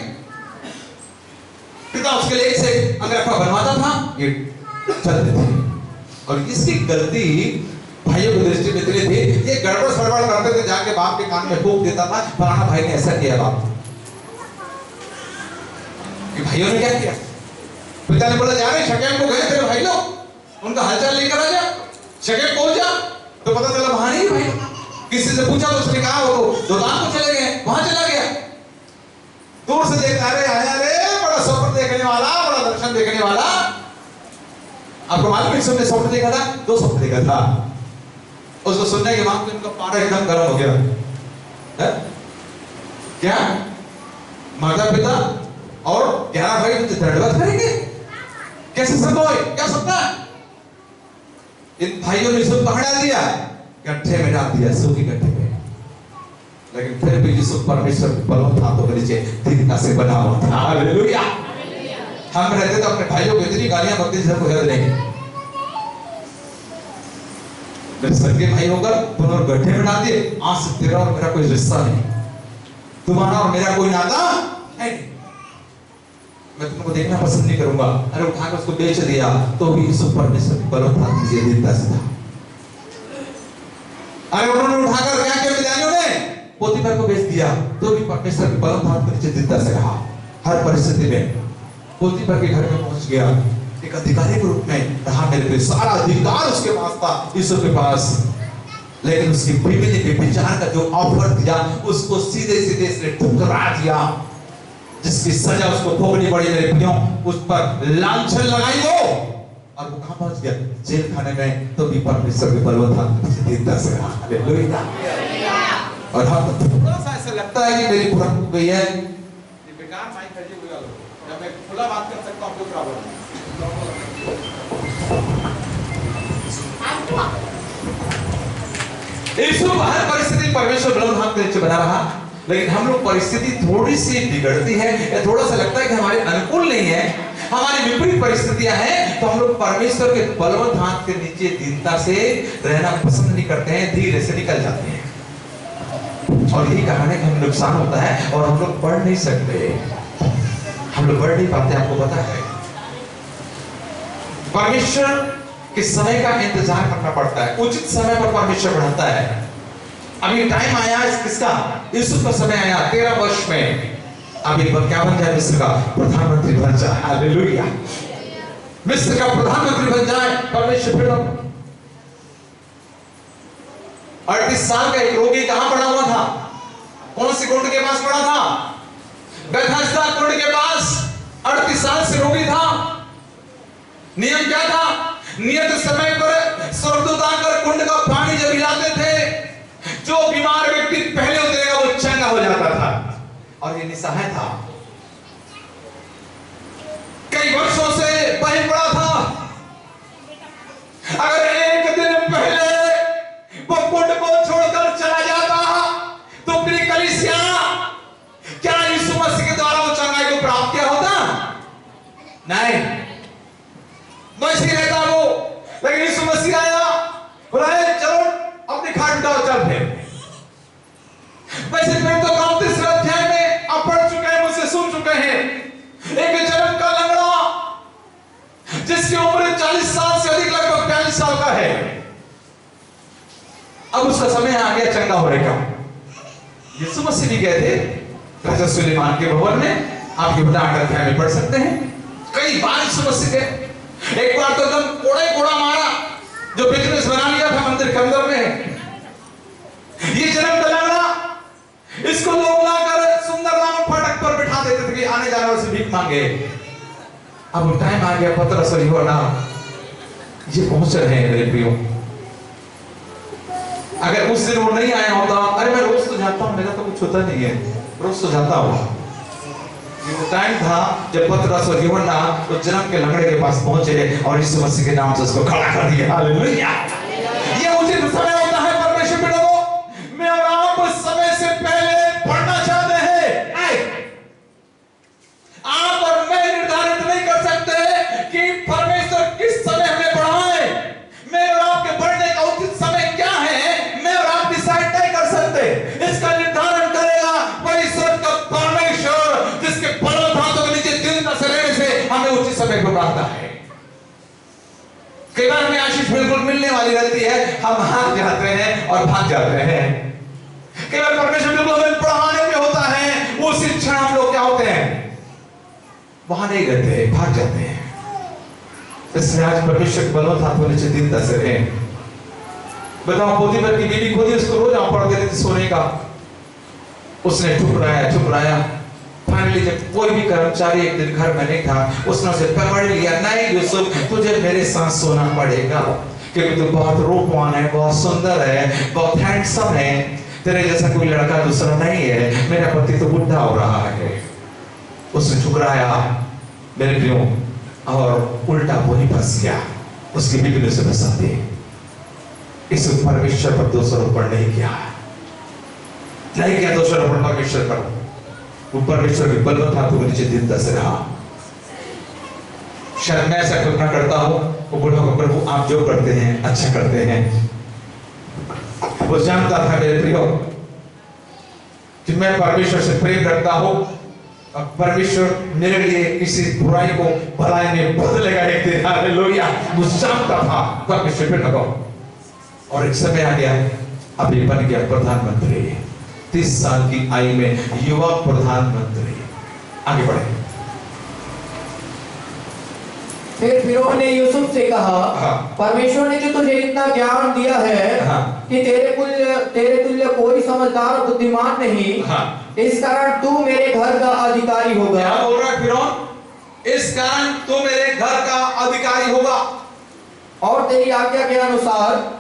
पिता उसके लिए एक से अंगरखा बनवाता था, ये चलते थे। और इसकी गलती भाइयों की दृष्टि में इतनी थी, ये गड़बड़ सड़बड़ करते थे, जाके बाप के कान में फूंक देता था, फलाना भाई ने ऐसा किया। बाप कि भाइयों ने क्या किया? पिता ने बोला, जा रहे शकेम को गए तेरे भाई लोग, उनका हालचाल लेकर आ जा, शकेम पहुंच जा। तो पता चला वहां नहीं भाई, किसी से पूछा तो उसने कहा वो दोदान को चले गए, वहां चला गया। दूर से देखता, अरे आया रे, बड़ा स्वप्न देखने वाला, बड़ा दर्शन देखने वाला। आपको मालूम है सबने स्वप्न देखा था? 2 स्वप्न देखा था। उसको सुनने के बाद उनका पारा एकदम गर्म हो गया है? क्या माता पिता और 11 भाई मुझे दंडवत करेंगे? कैसे संभव है? क्या सपना? इन भाइयों ने यूसुफ को हटा दिया, गड्ढे में डाल दिया, सूखी गड्ढे में। लेकिन फिर भी यूसुफ परमेश्वर के बलवंत हाथों के नीचे दीनता से बना हुआ था। हालेलुया। हम रहते तो अपने भाइयों को इतनी गालियां बकते जिसे कोई हद नहीं। मेरे सगे भाई होकर दोनों गड्ढे में डाल दिए, आज से तेरा और मेरा कोई रिश्ता नहीं, तुम्हारा और मेरा कोई नाता है नहीं। मैं तुमको देखना पसंद नहीं करूंगा। अरे उठाकर उसको बेच दिया तो भी यूसुफ परमेश्वर की बलवंत कीजिए दीनता से था। अरे उन्होंने उठाकर क्या किया मिद्यानियों ने? पोतीफर को बेच दिया तो भी परमेश्वर के बलवंत हाथ के नीचे दीनता से रहा। हर परिस्थिति में पोतीफर के घर में पहुंच गया, एक अधिकारी के रूप में रहा। मेरे पे सारा अधिकार उसके पास था, यूसुफ के पास। लेकिन उसकी बीवी ने व्यभिचार का जो ऑफर दिया उसको सीधे सीधे इसने ठुकरा दिया, जिसकी सजा उसको भोगनी पड़ी। मेरे प्रियो, उस पर लांछन लगाई दो और वो कहां पहुंच गया? जेल खाने में। तो भी परमेश्वर के बलवंत हाथ से दीनता से रहा। हालेलुया। और हम थोड़ा सा ऐसा लगता है कि मेरी पुरानी हो गई है, बेकार माइक खरीदी हुई है, जब मैं खुला बात कर सकता हूं कोई प्रॉब्लम नहीं। यीशु हर परिस्थिति परमेश्वर बलवंत हाथ के नीचे बना रहा। लेकिन हम लोग परिस्थिति थोड़ी सी बिगड़ती है या थोड़ा सा लगता है कि हमारे अनुकूल नहीं है, हमारी विपरीत परिस्थितियां हैं, तो हम लोग परमेश्वर के बलवंत हाथ के नीचे दीनता से रहना पसंद नहीं करते हैं, धीरे से निकल जाते हैं। और यही कारण है कि हमें नुकसान होता है और हम लोग बढ़ नहीं सकते, हम लोग बढ़ नहीं पाते। आपको पता है परमेश्वर के समय का इंतजार करना पड़ता है, उचित समय पर परमेश्वर बढ़ाता है। अभी टाइम आया किसका? यूसुफ का समय आया 13 वर्ष में। अभी क्या बन जाए? मिस्र का प्रधानमंत्री बन जाए। हालेलुया। मिस्र का प्रधानमंत्री बन जाए परमेश्वर। 38 साल का एक रोगी कहां पड़ा हुआ था? कौन सी कुंड के पास पड़ा था? बेथेस्दा कुंड के पास 38 साल से रोगी था। नियम क्या था? नियत समय पर स्वर्गदूत आकर कुंड का पानी जब हिलाते थे, जो बीमार व्यक्ति पहले उतरेगा वो चंगा हो जाता था। और ये निसहाय था, कई वर्षों से बह पड़ा था। अगर एक दिन पहले वो कुंड को छोड़कर चला जाता तो फिर कलीसिया क्या यीशु मसीह के द्वारा वो चंगाई को प्राप्त किया होता? नहीं, वैसे रहता वो। लेकिन यीशु मसीह आया, बोला चलो अपनी खाट उठाओ, चल फिर। वैसे फिर तो 33 अध्याय में आप पढ़ चुके हैं, मुझसे सुन चुके हैं, एक जन्म का लंगड़ा जिसकी उम्र 40 साल से अधिक, लगभग 42 साल का है, अब उसका समय आ गया चंगा होने का। यीशु मसीह भी गए थे राजा सुलेमान के भवन में। आप यूहन्ना 8 अध्याय में पढ़ सकते हैं। कई बार यीशु मसीह गए। एक बार तो एकदम कोड़ा मारा, जो बिजनेस बना लिया था मंदिर के अंदर में। ये जन्म का लंगड़ा, इसको लोग लाकर सुंदर नाम फाटक पर बिठा देते थे कि आने जाने वाले से भीख मांगे। अब टाइम आ गया, पतरस और यूहन्ना ये पहुंच रहे हैं। मेरे प्रियो, अगर उस दिन वो नहीं आया होता, अरे मैं रोज तो जाता हूं, मेरा तो कुछ होता नहीं है, रोज तो जाता हूं। वो टाइम था जब पतरस और यूहन्ना उस जन्म के लंगड़े के पास पहुंचे और यीशु मसीह के नाम से उसको खड़ा कर दिया। हालेलुया। ये उचित समय होता है परमेश्वर के लोगों। मैं और आप समय से पहले बढ़ना चाहते हैं। आप और मैं निर्धारित नहीं कर सकते कि परमेश्वर किस समय हमें बढ़ाए। मैं और आपके बढ़ने का उचित समय क्या है, मैं और आप डिसाइड नहीं कर सकते। इसका निर्धारण करेगा वही स्वर्ग का परमेश्वर, जिसके बलवंत हाथों के नीचे दीनता से रहने से हमें उचित समय को बढ़ाता है। कई बार हमें आशीष बिल्कुल मिलने वाली रहती है, हम हाथ जाते हैं और भाग जाते हैं। कई बार परमेश्वर बिल्कुल हमें बढ़ाने में होता है, उसी क्षण हम लोग क्या होते हैं? वहां नहीं रहते, भाग जाते हैं। इसलिए आज परमेश्वर के बलवंत हाथों के नीचे दीनता से रहे। बताओ, पोतीफर की बीवी खुद ही उसको रोज पड़ देती थी सोने का। उसने ठुकराया। फाइनली जब कोई भी कर्मचारी एक दिन घर में नहीं था, उसने उसे पकड़ लिया। नहीं यूसुफ, तुझे मेरे साथ सोना पड़ेगा, क्योंकि तू बहुत रूपवान है, बहुत सुंदर है, बहुत हैंडसम है, तेरे जैसा कोई लड़का दूसरा नहीं है, मेरा पति तो बुढ़ा हो रहा है। उसने ठुकराया मेरे प्रियो, और उल्टा वही फंस गया। उसकी बीवी ने उसे फंसा दी। इस परमेश्वर पर दोषारोपण नहीं किया दोषारोपण परमेश्वर पर। वो परमेश्वर के बलवंत हाथों के नीचे दीनता से रहा। शायद मैं ऐसा कल्पना करता हूं, वो बोला प्रभु आप जो करते हैं अच्छा करते हैं। वो जानता था मेरे प्रियो कि मैं परमेश्वर से प्रेम रखता हूं, परमेश्वर मेरे लिए किसी बुराई को भलाई में बदलेगा एक दिन। हालेलुया। वो जानता था परमेश्वर पे लगाओ। और एक समय आ गया, अभी बन गया प्रधानमंत्री, 30 साल की आयु में युवा प्रधानमंत्री। आगे बढ़े।
फिर फिरौन ने यूसुफ से कहा, परमेश्वर ने जो तुझे इतना ज्ञान दिया है कि तेरे तुल्य कोई समझदार और बुद्धिमान नहीं, इस कारण तू मेरे घर का अधिकारी होगा।
क्या बोल रहा है फिरौन? इस कारण तू मेरे घर का अधिकारी होगा
और तेरी आज्ञा के अनुसार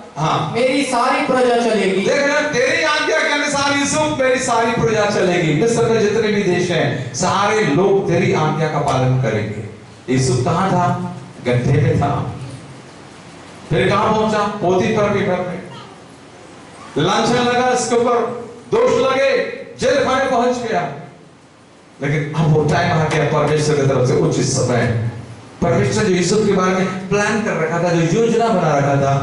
मेरी सारी प्रजा चलेगी।
देख रहे हैं, तेरी आज्ञा के अनुसार यूसुफ मेरी सारी प्रजा चलेगी। मिस्र में जितने भी देश हैं सारे लोग तेरी आज्ञा का पालन करेंगे। यूसुफ कहाँ था? गड्ढे में था। फिर कहाँ पहुंचा? पोतीफर के घर में। लांछन लगा इसके ऊपर, दोष लगे, जेल खाने पहुंच गया। लेकिन अब वो टाइम आ गया परमेश्वर की तरफ से उचित समय। परमेश्वर जो यूसुफ के बारे में प्लान कर रखा था, जो योजना बना रखा था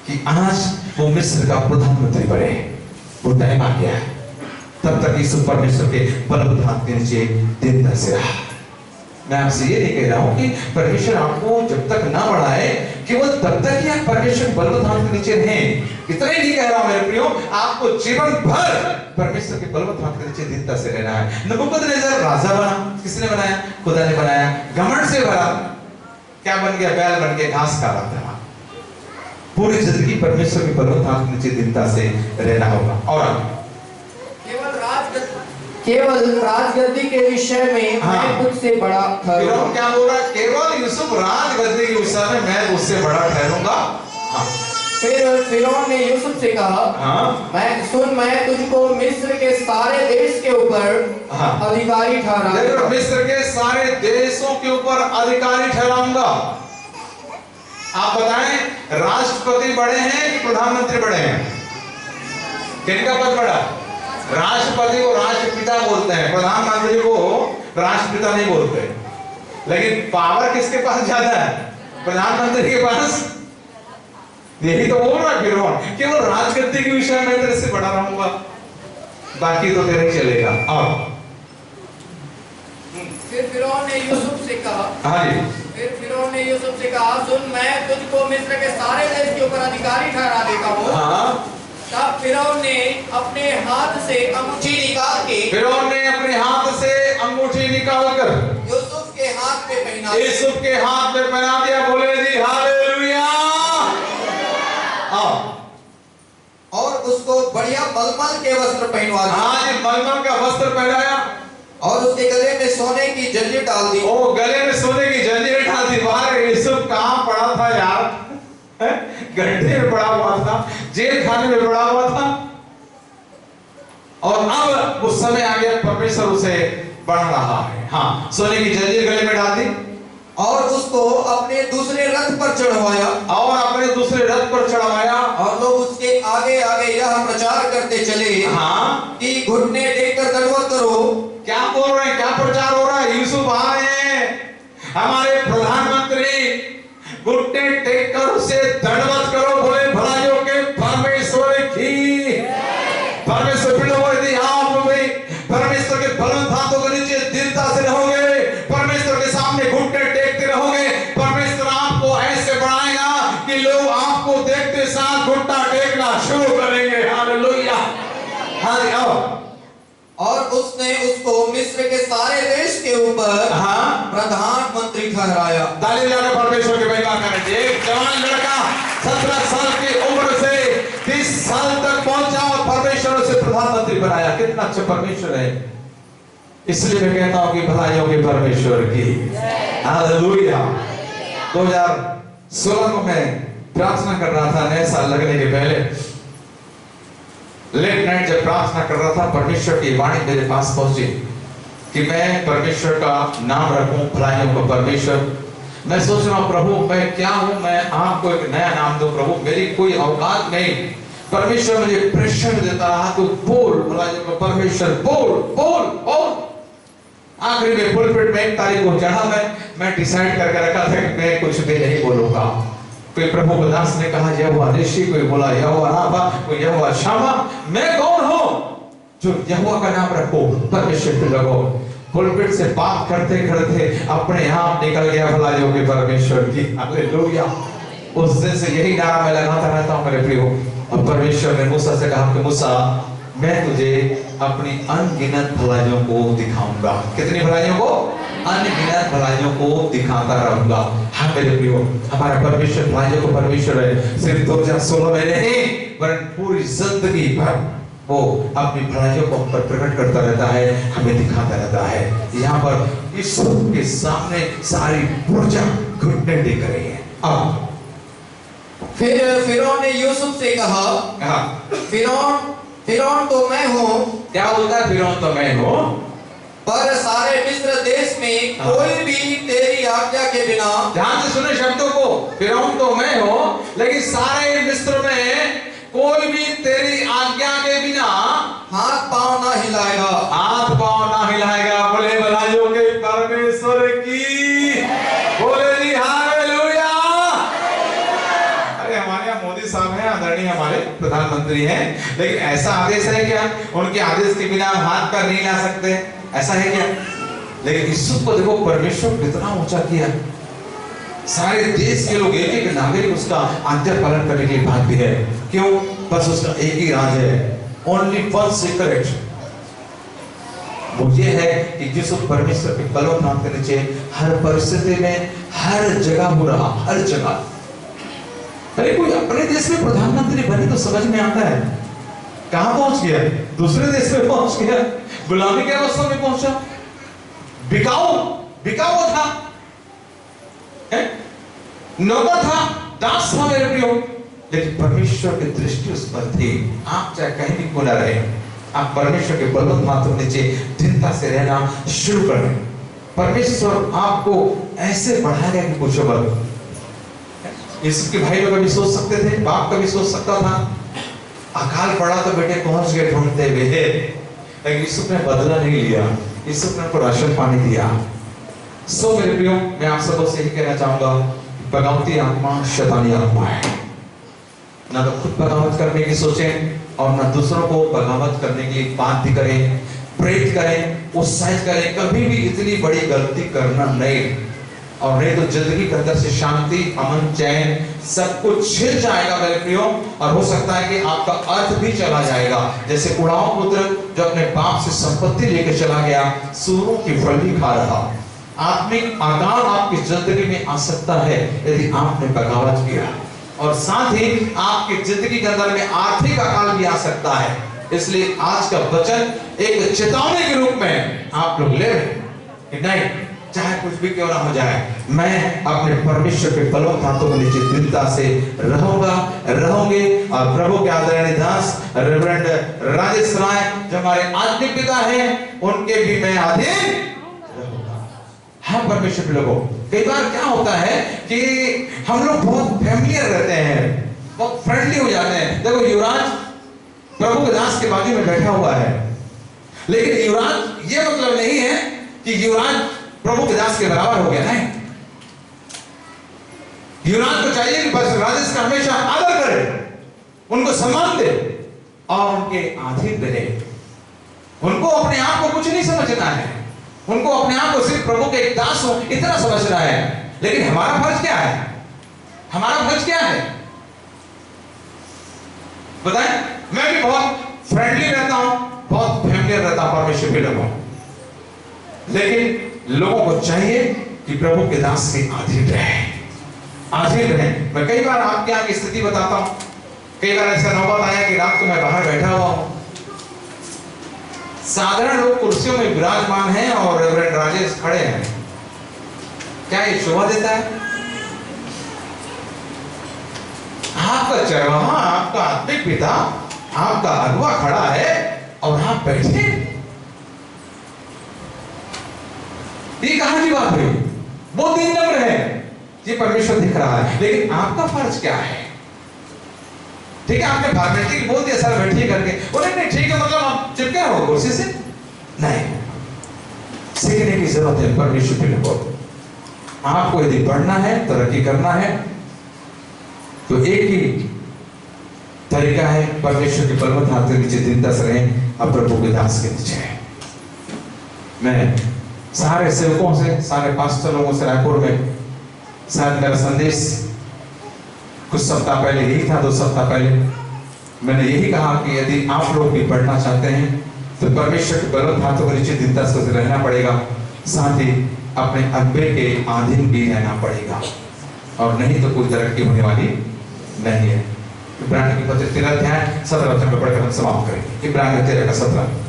कि आज वो मिस्र का प्रधानमंत्री बने, वो टाइम आ गया। तब तक यूसुफ परमेश्वर के बलवंत हाथ के नीचे दिन दर से रहा। मैं आपसे ये नहीं कह रहा हूं कि परमेश्वर आपको जब तक ना बढ़ाए केवल तब तक ही आप परमेश्वर के बलवंत हाथ के नीचे रहें। इतना ही नहीं कह रहा हूं मेरे प्रियो, आपको जीवन भर परमेश्वर के बलवंत हाथ के नीचे दीनता से रहना है। नबूकदनेस्सर राजा बना, किसने बनाया? खुदा ने बनाया। घमंड से भरा, क्या बन गया? बैल बन गया, घास खा रहा था। पूरी जिंदगी परमेश्वर के बलवंत हाथ के नीचे दीनता से रहना होगा। और
केवल राजगद्दी के विषय में मैं तुझसे बड़ा ठहरूंगा।
क्या बोल रहा है? केवल यूसुफ राजगद्दी के विषय में मैं उससे बड़ा ठहरूंगा।
फिर फिरौन ने यूसुफ से कहा, मैं तुझको मिस्र के सारे देश के ऊपर अधिकारी ठहराऊंगा।
मिस्र के सारे देशों के ऊपर अधिकारी ठहराऊंगा। आप बताएं, राष्ट्रपति बड़े हैं कि प्रधानमंत्री बड़े हैं? किनका पद बड़ा? राष्ट्रपति को राष्ट्रपिता बोलते हैं, प्रधानमंत्री को राष्ट्रपिता नहीं बोलते। लेकिन पावर किसके पास ज्यादा है? प्रधानमंत्री के पास। यही तो बोल रहा है फिरौन, केवल राजगद्दी के विषय में तेरे से बड़ा रहूंगा, बाकी तो तेरे चलेगा। और
फिर फिरौन ने यूसुफ से कहा,
हाँ जी,
फिर फिरौन ने यूसुफ से कहा, सुन, मैं तुझको मिस्र के सारे देश के ऊपर अधिकारी ठहरा देता हूँ। तब फिरौन ने अपने हाथ से अंगूठी निकाल के कर यूसुफ के हाथ पे पहना दिया।
यूसुफ के हाथ में पहना दिया। बोले जी हालेलुया।
और उसको बढ़िया मलमल के वस्त्र पहनवा दिए।
हाँ जी, मलमल का वस्त्र पहनाया
और उसके गले में सोने की जंजीर डाल दी।
ओ, गले में सोने की जंजीर डाल दी। बाहर यूसुफ कहाँ पड़ा था यार? गड्ढे में पड़ा हुआ था, जेल खाने में पड़ा हुआ था। और अब उस समय आ गया, परमेश्वर उसे बढ़ रहा है। हाँ, सोने की जंजीर गले में डाल दी
और उसको अपने दूसरे रथ पर चढ़वाया। और लोग उसके आगे आगे यह प्रचार करते चले कि घुटने टेककर दंडवत करो।
क्या बोल रहे हैं? क्या प्रचार हो रहा है? यूसुफ आ रहे हैं, हमारे प्रधानमंत्री, घुटने टेककर उसे दंडवत करो। बोले भलाइयों के परमेश्वर की। परमेश्वर परमेश्वर के बलवंत हाथों के नीचे दीनता से रहोगे, परमेश्वर के सामने घुटने टेकते रहोगे। परमेश्वर आपको ऐसे बढ़ाएगा कि लोग आपको देखते साथ घुटना टेकना शुरू करेंगे। हालेलुया।
और उसने उसको मिस्र के सारे देश के ऊपर प्रधानमंत्री ठहराया।
ताली बजाकर परमेश्वर के महिमा करें। एक जवान लड़का 17 साल की उम्र से 30 साल तक पहुंचा और परमेश्वर उसे प्रधानमंत्री बनाया। कितना अच्छा परमेश्वर है। इसलिए मैं कहता हूं कि भलाइयों के परमेश्वर की। हालेलुया। 2016 को मैं प्रार्थना कर रहा था, नया साल लगने के पहले लेट नाइट जब प्रार्थना कर रहा था, परमेश्वर की वाणी मेरे पास पहुंची कि मैं परमेश्वर का नाम रखूं, भलाइयों का परमेश्वर। मैं सोच रहा हूं, प्रभु मैं क्या हूं? मैं आपको एक नया नाम दूं प्रभु, मेरी कोई औकात नहीं। परमेश्वर मुझे प्रेशर देता रहा, तो बोल भलाइयों का परमेश्वर, बोल बोल बोल। आखिरी में पुलपिट में 1 तारीख को चढ़ा। मैं डिसाइड करके रखा था कि मैं कुछ भी नहीं बोलूंगा। कोई प्रभु का दास ने कहा यहोवा निसी, कोई बोला यहोवा राफा, कोई यहोवा शामा। मैं कौन हूं जो यहोवा का नाम रखो, परमेश्वर पे लगो। से बात करते करते अपने आप निकल गया भलाइयों के परमेश्वर की। हालेलुया। उस दिन से यही नारा मैं लगाता रहता हूँ मेरे प्रियो। और परमेश्वर ने मूसा से कहा कि मूसा, मैं तुझे अपनी अनगिनत भलाइयों को दिखाऊंगा। कितनी भलाइयों को? अनगिनत भलाइयों को दिखाता रहूंगा। हाँ मेरे प्रियो, हमारा परमेश्वर भलाइयों को परमेश्वर है। सिर्फ 2016 में नहीं, वरन पूरी जिंदगी भर वो अपनी भलाइयों को हम पर प्रकट करता रहता है, हमें दिखाता रहता है। यहाँ पर यीशु के सामने सारी ऊर्जा घुटने टेक रही है। अब
फिर फिरौन ने यूसुफ से कहा, फिरौन तो मैं हूँ।
क्या बोलता है? फिरौन तो मैं हूँ,
पर सारे मिस्र देश में कोई भी तेरी आज्ञा के बिना।
ध्यान से सुने शब्दों को। फिरौन तो मैं हूँ, लेकिन सारे मिस्र में कोई भी तेरी आज्ञा के बिना
हाथ पांव ना हिलाएगा।
हाथ पांव ना हिलाएगा। बोले भलाइयों के परमेश्वर की, बोले जी हालेलुया। अरे हमारे यहाँ मोदी साहब हैं, आदरणीय हमारे प्रधानमंत्री हैं, लेकिन ऐसा आदेश है क्या उनके आदेश के बिना हम हाथ पैर नहीं ला सकते? ऐसा है क्या? लेकिन यूसुफ को देखो परमेश्वर कितना ऊंचा किया। सारे देश के लोग, एक एक नागरिक उसका आज्ञा पालन करने के लिए बाध्य है। क्यों? बस उसका एक ही राज है, ओनली वन सीक्रेट। वो ये है कि यूसुफ परमेश्वर के बलवंत हाथ के नीचे हर परिस्थिति में, हर जगह हो रहा, हर जगह। अरे कोई अपने देश में प्रधानमंत्री बने तो समझ में आता है, कहां पहुंच गया? दूसरे देश में पहुंच गया, गुलामी के अवस्था में पहुंचा। बिकाऊ था, नौकर था, दास था मेरे प्रियो, लेकिन परमेश्वर की दृष्टि उस पर थी। आप चाहे कहीं भी क्यों ना रहे, आप परमेश्वर के बलवंत हाथों नीचे दृढ़ता से रहना शुरू कर दें। परमेश्वर आपको ऐसे बढ़ाएगा कि पूछो मत। इसके भाई लोग कभी सोच सकते थे, बाप कभी सोच सकता था अकाल पड़ा तो बेटे पहुंच गए ढूंढते हुए, लेकिन यूसुफ ने बदला नहीं लिया। यूसुफ ने उनको राशन पानी दिया। सो मेरे प्रियो, मैं आप सबको से यही कहना चाहूंगा, बगावती आत्मा शैतानी आत्मा है। ना तो खुद बगावत करने की सोचें और ना दूसरों को बगावत करने के लिए बाध्य करें, प्रेरित करें, उत्साहित करें। कभी भी इतनी बड़ी गलती करना नहीं, और नहीं तो जिंदगी के अंदर से शांति, अमन, चैन सब कुछ छिल जाएगा मेरे प्रियो। और हो सकता है कि आपका अर्थ भी चला जाएगा। जैसे उड़ाऊ पुत्र जो अपने बाप से संपत्ति लेकर चला गया, सूरों की फली खा रहा। आत्मिक अकाल आपकी जिंदगी में आ सकता है यदि आपने बगावत किया, और साथ ही आपकी जिंदगी के अंदर में आर्थिक अकाल भी आ सकता है। इसलिए आज का वचन एक चेतावनी के रूप में आप लोग ले रहे हैं, नहीं चाहे कुछ भी क्यों ना हो जाए, मैं अपने परमेश्वर के बलवंत हाथों के नीचे दृढ़ता से रहूंगे। और प्रभु के आदरणीय दास रेवरेंड राजेश राय जो हमारे आत्मिक पिता हैं, उनके भी मैं अधीन रहूंगा। हाँ परमेश्वर के लोगों, कई बार क्या होता है कि हम लोग बहुत फैमिलियर रहते हैं, बहुत फ्रेंडली हो जाते हैं। देखो युवराज प्रभु के दास के बाजू में बैठा हुआ है, लेकिन युवराज ये मतलब नहीं है कि युवराज प्रभु के दास के बराबर हो गया। नहीं, युवराज को चाहिए कि बस राजेश का हमेशा आदर करे, उनको सम्मान दे और उनके अधीन रहे। उनको अपने आप को कुछ नहीं समझना है, उनको अपने आप को सिर्फ प्रभु के एक दास हो इतना समझना है। लेकिन हमारा फर्ज क्या है? हमारा फर्ज क्या है बताएं? मैं भी बहुत फ्रेंडली रहता हूं, बहुत फैमिलियर रहता हूं परमेश्वर के लोगों, लेकिन लोगों को चाहिए कि प्रभु के दास के अधीन रहे, अधीन रहे। मैं कई बार आपके यहाँ की स्थिति बताता हूं। कई बार ऐसा नौबत आया कि रात को मैं बाहर बैठा हुआ हूं, साधारण लोग कुर्सियों में विराजमान हैं और रेवरेंड राजेश खड़े हैं। क्या ये शोभा देता है? आपका चरवाहा, आपका आत्मिक पिता, आपका अगुआ खड़ा है और आप बैठे। ये कहां की बात हुई? वो दिन नम्र है, ये परमेश्वर दिख रहा है, लेकिन आपका फर्ज क्या है? ठीक है, आपने फॉर्मेलिटी बोल दिया सर बैठिए करके, बोले नहीं ठीक है, मतलब आप चिपके रहो कुर्सी से। नहीं, सीखने की जरूरत है परमेश्वर के लोगों। आपको यदि बढ़ना है, तरक्की करना है, तो एक ही तरीका है, परमेश्वर के बलवंत हाथ के नीचे दृढ़ता से रहें, अब प्रभु के दास के नीचे। मैं सारे सेवकों से, सारे पास्टर लोगों से रायपुर में शायद मेरा संदेश कुछ सप्ताह पहले यही था, 2 सप्ताह पहले मैंने यही कहा कि यदि आप लोग भी पढ़ना चाहते हैं तो परमेश्वर के बलवंत हाथों के नीचे दीनता से रहना पड़ेगा, साथ ही अपने अगुवे के अधीन भी रहना पड़ेगा, और नहीं तो कोई तरक्की होने वाली नहीं है। इब्रानियों की पत्री 13 अध्याय 17 वचन में पढ़कर हम समाप्त करेंगे। इब्रानियों 13 का 17।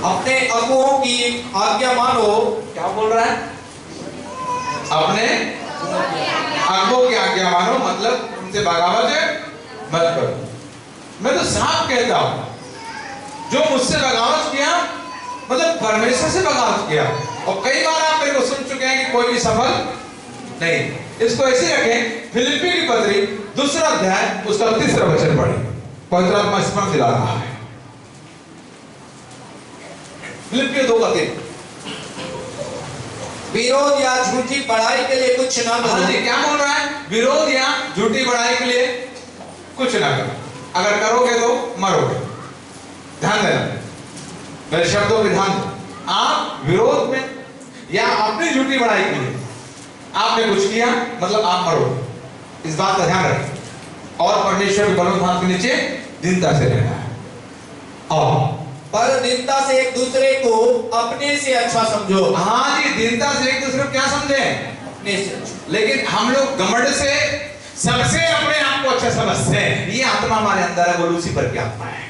अपने अगुओं की आज्ञा मानो।
क्या बोल रहा है? अपने अगुओं की आज्ञा मानो, मतलब उनसे बगावत मत करो। मैं तो साफ कहता हूं, जो मुझसे बगावत किया मतलब परमेश्वर से बगावत किया। और कई बार आप मेरे को सुन चुके हैं कि कोई भी सफल नहीं। इसको ऐसे रखें, फिलिप्पी की पत्री 2 अध्याय उसका 3 वचन पढ़े, पवित्र आत्मा स्मरण दिला रहा है। फिलिप्पियों 2:3।
विरोध या झूठी पढ़ाई के लिए कुछ ना करो।
जी, क्या बोल रहा है? विरोध या झूठी पढ़ाई के लिए कुछ ना करो, अगर करोगे तो मरोगे। ध्यान देना, मेरे शब्दों पे ध्यान दो। आप विरोध में या अपनी झूठी पढ़ाई के लिए आपने कुछ किया मतलब आप मरोगे, इस बात का ध्यान रखें। और परमेश्वर के बलवंत हाथ के नीचे दीनता से रहना है। और
पर दीनता से एक दूसरे को अपने से अच्छा समझो।
हाँ जी, दीनता से एक दूसरे को क्या समझे?
अपने से।
लेकिन हम लोग घमंड से सबसे अपने आप को अच्छा समझते हैं। ये आत्मा हमारे अंदर है, वो लूसीफर की आत्मा है।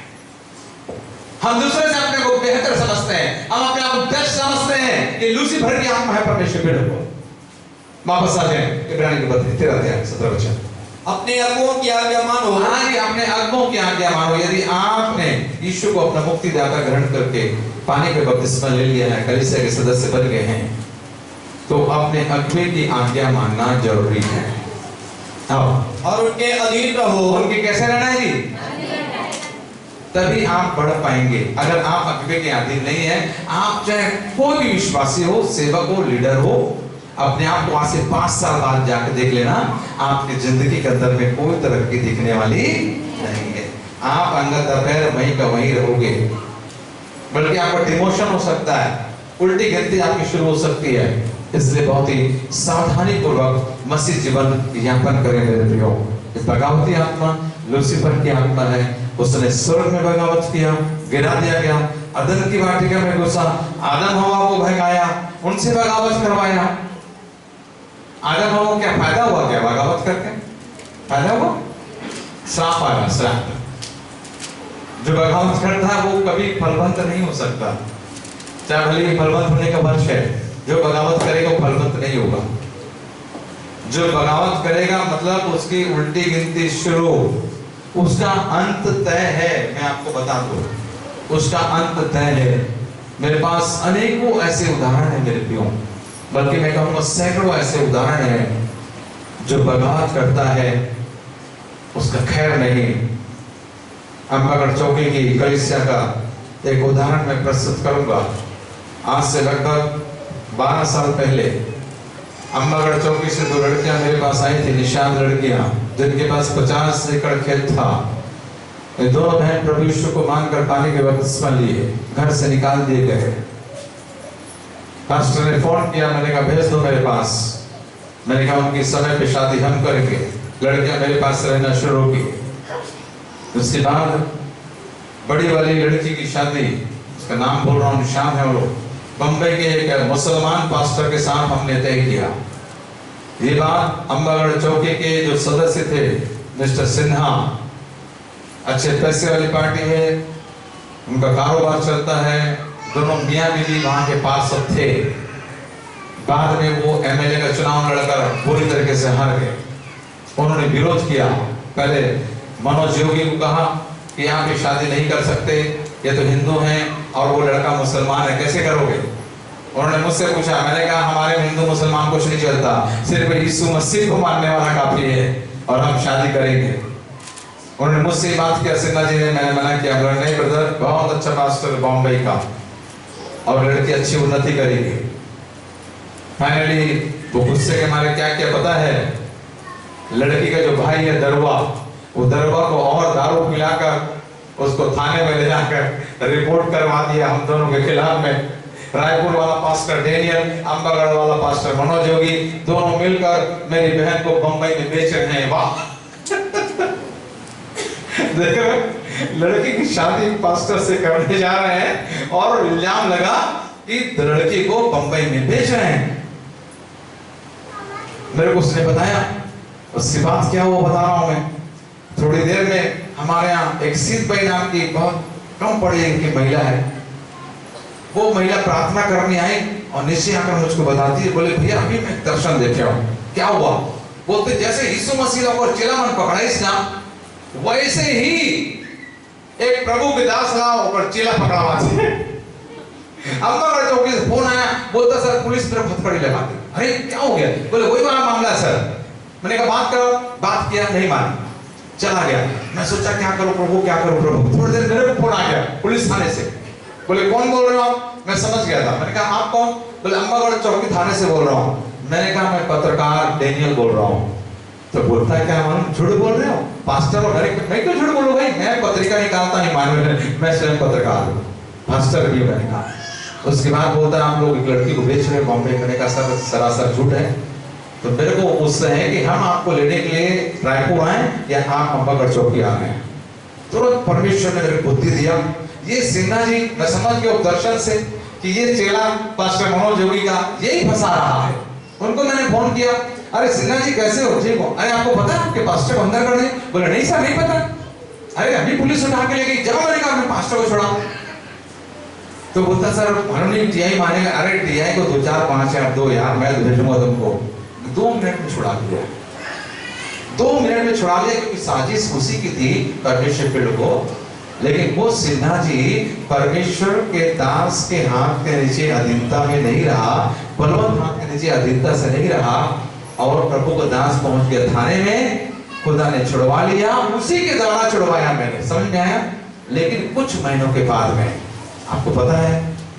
हम दूसरे से अपने को बेहतर समझते हैं, हम अपने आप को बेस्ट समझते हैं। ये लूसीफर की आत्मा है परमेश्वर के लोगों। वापस आ जाए इब्रानियों की पत्री 13 अध्याय 17 वचन।
अपने अगुओं की आज्ञा मानो।
हाँ जी, अपने अगुओं की आज्ञा मानो। यदि आपने यीशु को अपना मुक्तिदाता ग्रहण करके पानी के बपतिस्मा ले लिया है, कलीसिया के सदस्य बन गए हैं, तो अपने अगुवे की आज्ञा मानना जरूरी है।
और उनके अधीन रहो।
उनके कैसे रहना है जी? तभी आप बढ़ पाएंगे। अगर आप अगुवे के अधीन नहीं है, आप चाहे कोई भी विश्वासी हो, सेवक हो, लीडर हो, अपने आप को आज से 5 साल बाद जाकर देख लेना, आपकी जिंदगी के अंदर में कोई तरक्की दिखने वाली नहीं है। आप अंदर दोपहर वहीं का वहीं रहोगे, बल्कि आपको डिमोशन हो सकता है, उल्टी गिनती आपकी शुरू हो सकती है। इसलिए बहुत ही सावधानी पूर्वक मसीह जीवन यापन करें मेरे प्रियो। बगावती आत्मा लूसीफर की आत्मा है। उसने स्वर्ग में बगावत किया, गिरा दिया गया, अदन की वाटिका में घुसा, आदम हवा को भगाया, उनसे बगावत करवाया। आदम हवा को क्या फायदा हुआ? क्या बगावत करके फायदा हुआ? श्राप आया, श्राप। जो बगावत करता है वो कभी फलवंत नहीं हो सकता, चाहे भले ही फलवंत होने का वर्ष है। जो बगावत करेगा वो फलवंत नहीं होगा। जो बगावत करेगा मतलब उसकी उल्टी गिनती शुरू, उसका अंत तय है। मैं आपको बता दूं, उसका अंत तय है। मेरे पास अनेकों ऐसे उदाहरण हैं मेरे प्रियो, बल्कि मैं कहूँगा सैकड़ों ऐसे उदाहरण हैं। जो बगावत करता है उसका खैर नहीं। अम्बागढ़ चौकी की कलीसिया का एक उदाहरण मैं प्रस्तुत करूंगा। आज से लगभग 12 साल पहले अम्बागढ़ चौकी से 2 लड़कियां मेरे पास आई थी, निशान लड़कियां, जिनके पास 50 एकड़ खेत था। ये दोनों बहन प्रभु यीशु को मानकर पानी के बपतिस्मा लिए, घर से निकाल दिए गए। पास्टर ने फोन किया, मैंने कहा भेज दो मेरे पास। मैंने कहा उनकी समय पे शादी हम करेंगे। लड़कियां मेरे पास रहना शुरू की। उसके बाद बड़ी वाली लड़की की शादी, उसका नाम बोल रहा हूँ, निशान है, वो बम्बई के एक मुसलमान पास्टर के साथ हमने तय किया। ये बात अम्बागढ़ चौकी के जो सदस्य थे, मिस्टर सिन्हा, अच्छे पैसे वाली पार्टी है, उनका कारोबार चलता है, दोनों मियाँ बीवी वहां के पास सब थे। बाद में वो एमएलए का चुनाव लड़कर पूरी तरीके से हार गए। उन्होंने विरोध किया। पहले मनोज योगी को कहा कि आप ये शादी नहीं कर सकते, ये तो हिंदू हैं और वो लड़का मुसलमान है, कैसे करोगे? उन्होंने मुझसे पूछा, मैंने कहा हमारे में हिंदू मुसलमान कुछ नहीं चलता, सिर्फ यीशु मसीह को मानने वाला काफी है और हम शादी करेंगे। उन्होंने मुझसे बात किया, सिन्हा जी ने, मैंने मना किया, नहीं ब्रदर, बहुत अच्छा पास्टर बॉम्बे का और लड़की अच्छी उन्नति करेगी। फाइनली वो गुस्से के मारे क्या क्या पता है, लड़की का जो भाई है दरवा, वो दरवा को और दारू पिलाकर उसको थाने में ले जाकर रिपोर्ट करवा दिया हम दोनों के खिलाफ में। रायपुर वाला पास्टर डेनियल, अंबागढ़ वाला पास्टर मनोज योगी, दोनों मिलकर मेरी बहन को बंबई में बेच रहे हैं। वाह देखो, लड़की की शादी पास्टर से करने जा रहे हैं और इल्जाम लगा कि लड़की को बंबई में बेच रहे हैं। मेरे को उसने बताया, उसके बाद क्या हुआ बता रहा हूं मैं। थोड़ी देर में हमारे यहाँ एक सीत भाई नाम की बहुत कम पढ़ी लिखी महिला है, वो महिला प्रार्थना करने आई और नीचे आकर मुझको बताती है, बोले भैया अभी मैं दर्शन देखे हूँ। क्या हुआ? बोलते जैसे यीशु मसीह और चिलामन पकड़ाइस ना, वैसे ही एक प्रभु के दास रहा और चेला पकड़ा हुआ थे। अंबागढ़ चौकी से फोन आया, बोलता सर पुलिस तरफ हथकड़ी लगाती। अरे क्या हो गया? बोले वही वाला मामला है सर। मैंने कहा बात करो, बात किया, नहीं मानी, चला गया। मैं सोचा क्या करूं प्रभु, क्या करूं प्रभु। थोड़ी देर मेरे को फोन आ गया पुलिस थाने से, बोले कौन बोल रहे हो आप? मैं समझ गया था। मैंने कहा आप कौन? बोले अंबागढ़ चौकी थाने से बोल रहा हूँ। मैंने कहा मैं पत्रकार डेनियल बोल रहा हूँ। तो बोलता है क्या मालूम, झूठ बोल रहे हो पास्टर? और मैं क्यों झूठ बोलूं भाई, मैं पत्रिका निकालता ही मालूम, मैं स्वयं पत्रकार हूँ, पास्टर भी। मैंने कहा। उसके बाद बोलता है आप लोग एक लड़की को बेच रहे बॉम्बे। मैंने कहा सर सरासर झूठ है। तो मेरे को उससे है कि हम आपको लेने के लिए रायपुर आए या आप अंबागढ़ चौकी आ गए। तुरंत परमेश्वर ने मेरे बुद्धि दिया। ये सिन्हा जी, मैं समझ गया दर्शन से कि ये चेला पास्टर मनोज योगी का यही फंसा रहा है। उनको मैंने फोन किया, अरे सिन्हा जी कैसे हो? ठीक हो? अरे आपको पता है आपके पास्टर को अंदर कर दे? बोले नहीं सर नहीं पता। अरे अभी पुलिस उठा के ले गई। जब मैंने कहा मैं पास्टर को छोड़ा, तो बोलता सर माननीय टीआई मानेगा। अरे टीआई को 2 4 5 यार 2 यार मैं भेजूंगा तुमको। 2 मिनट में छुड़ा दिया, 2 मिनट में छुड़ा दिया, क्योंकि साजिश उसी की थी परमेश्वर के लोगों। लेकिन वो सिन्हा जी परमेश्वर के दास के हाथ के नीचे अधीनता में नहीं रहा, बलवंत हाथ के नीचे अधीनता से नहीं रहा, और प्रभु का दास पहुंच गया थाने में। खुदा ने छुड़वा लिया, उसी के द्वारा छुड़वाया मैंने, समझ में आया। लेकिन कुछ महीनों के बाद में आपको पता है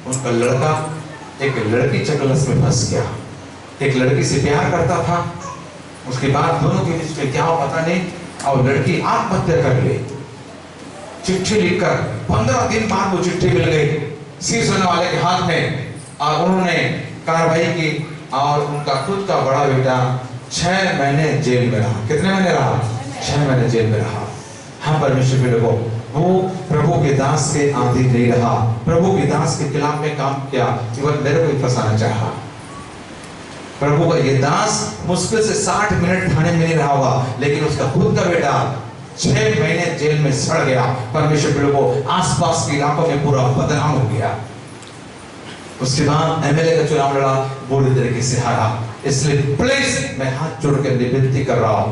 उनका लड़का एक लड़की चकलस में फंस गया। एक लड़की से प्यार करता था, उसके बाद दोनों के बीच में क्या हो पता नहीं, और लड़की आत्महत्या कर ली। चिट्ठी लिखकर 15 दिन बाद वो चिट्ठी मिल गई शीर्ष वाले के हाथ में, और उन्होंने कार्रवाई की, और उनका खुद का बड़ा बेटा 6 महीने जेल में रहा। कितने महीने रहा? 6 महीने जेल में रहा। हाँ परमेश्वर के लोगों, वो प्रभु के दास के अधीन नहीं रहा, प्रभु के दास के खिलाफ में काम किया, केवल मेरे को फंसाना चाहा। प्रभु का ये दास मुश्किल से 60 मिनट थाने में नहीं रहा होगा, लेकिन उसका खुद का बेटा 6 महीने जेल में सड़ गया। परमेश्वर के लोगों, आसपास के इलाकों में पूरा बदनाम हो गया। उसके बाद एमएलए का चुनाव लड़ा, बुरी तरीके से हारा। इसलिए प्लीज मैं हाथ जोड़ कर विनती कर रहा हूं,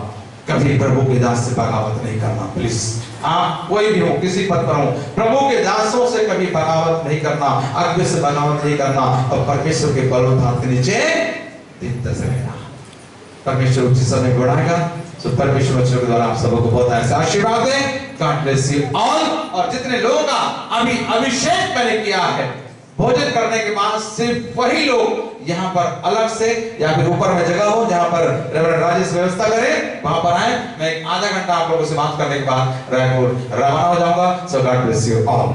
कभी प्रभु के दास से बगावत नहीं करना। प्लीज आप कोई भी हो, किसी पद पर हो, प्रभु के दासों से कभी बगावत नहीं करना, आज्ञा से बगावत नहीं करना, और परमेश्वर के बलवंत हाथ के नीचे दीनता से रहना। परमेश्वर उचित समय बढ़ाएगा। तो परमेश्वर बच्चों के द्वारा आप सबको बहुत ऐसा आशीर्वाद दे। God bless you all. और जितने लोगों का अभी अभिषेक मैंने किया है, भोजन करने के बाद सिर्फ वही लोग यहाँ पर अलग से या फिर ऊपर में जगह हो जहाँ पर रेवरेंड राजेश व्यवस्था करे, वहां पर आए। मैं 1 आधा घंटा आप लोगों से बात करने के बाद रायपुर रवाना हो जाऊंगा। सो गॉड ब्लेस यू ऑल।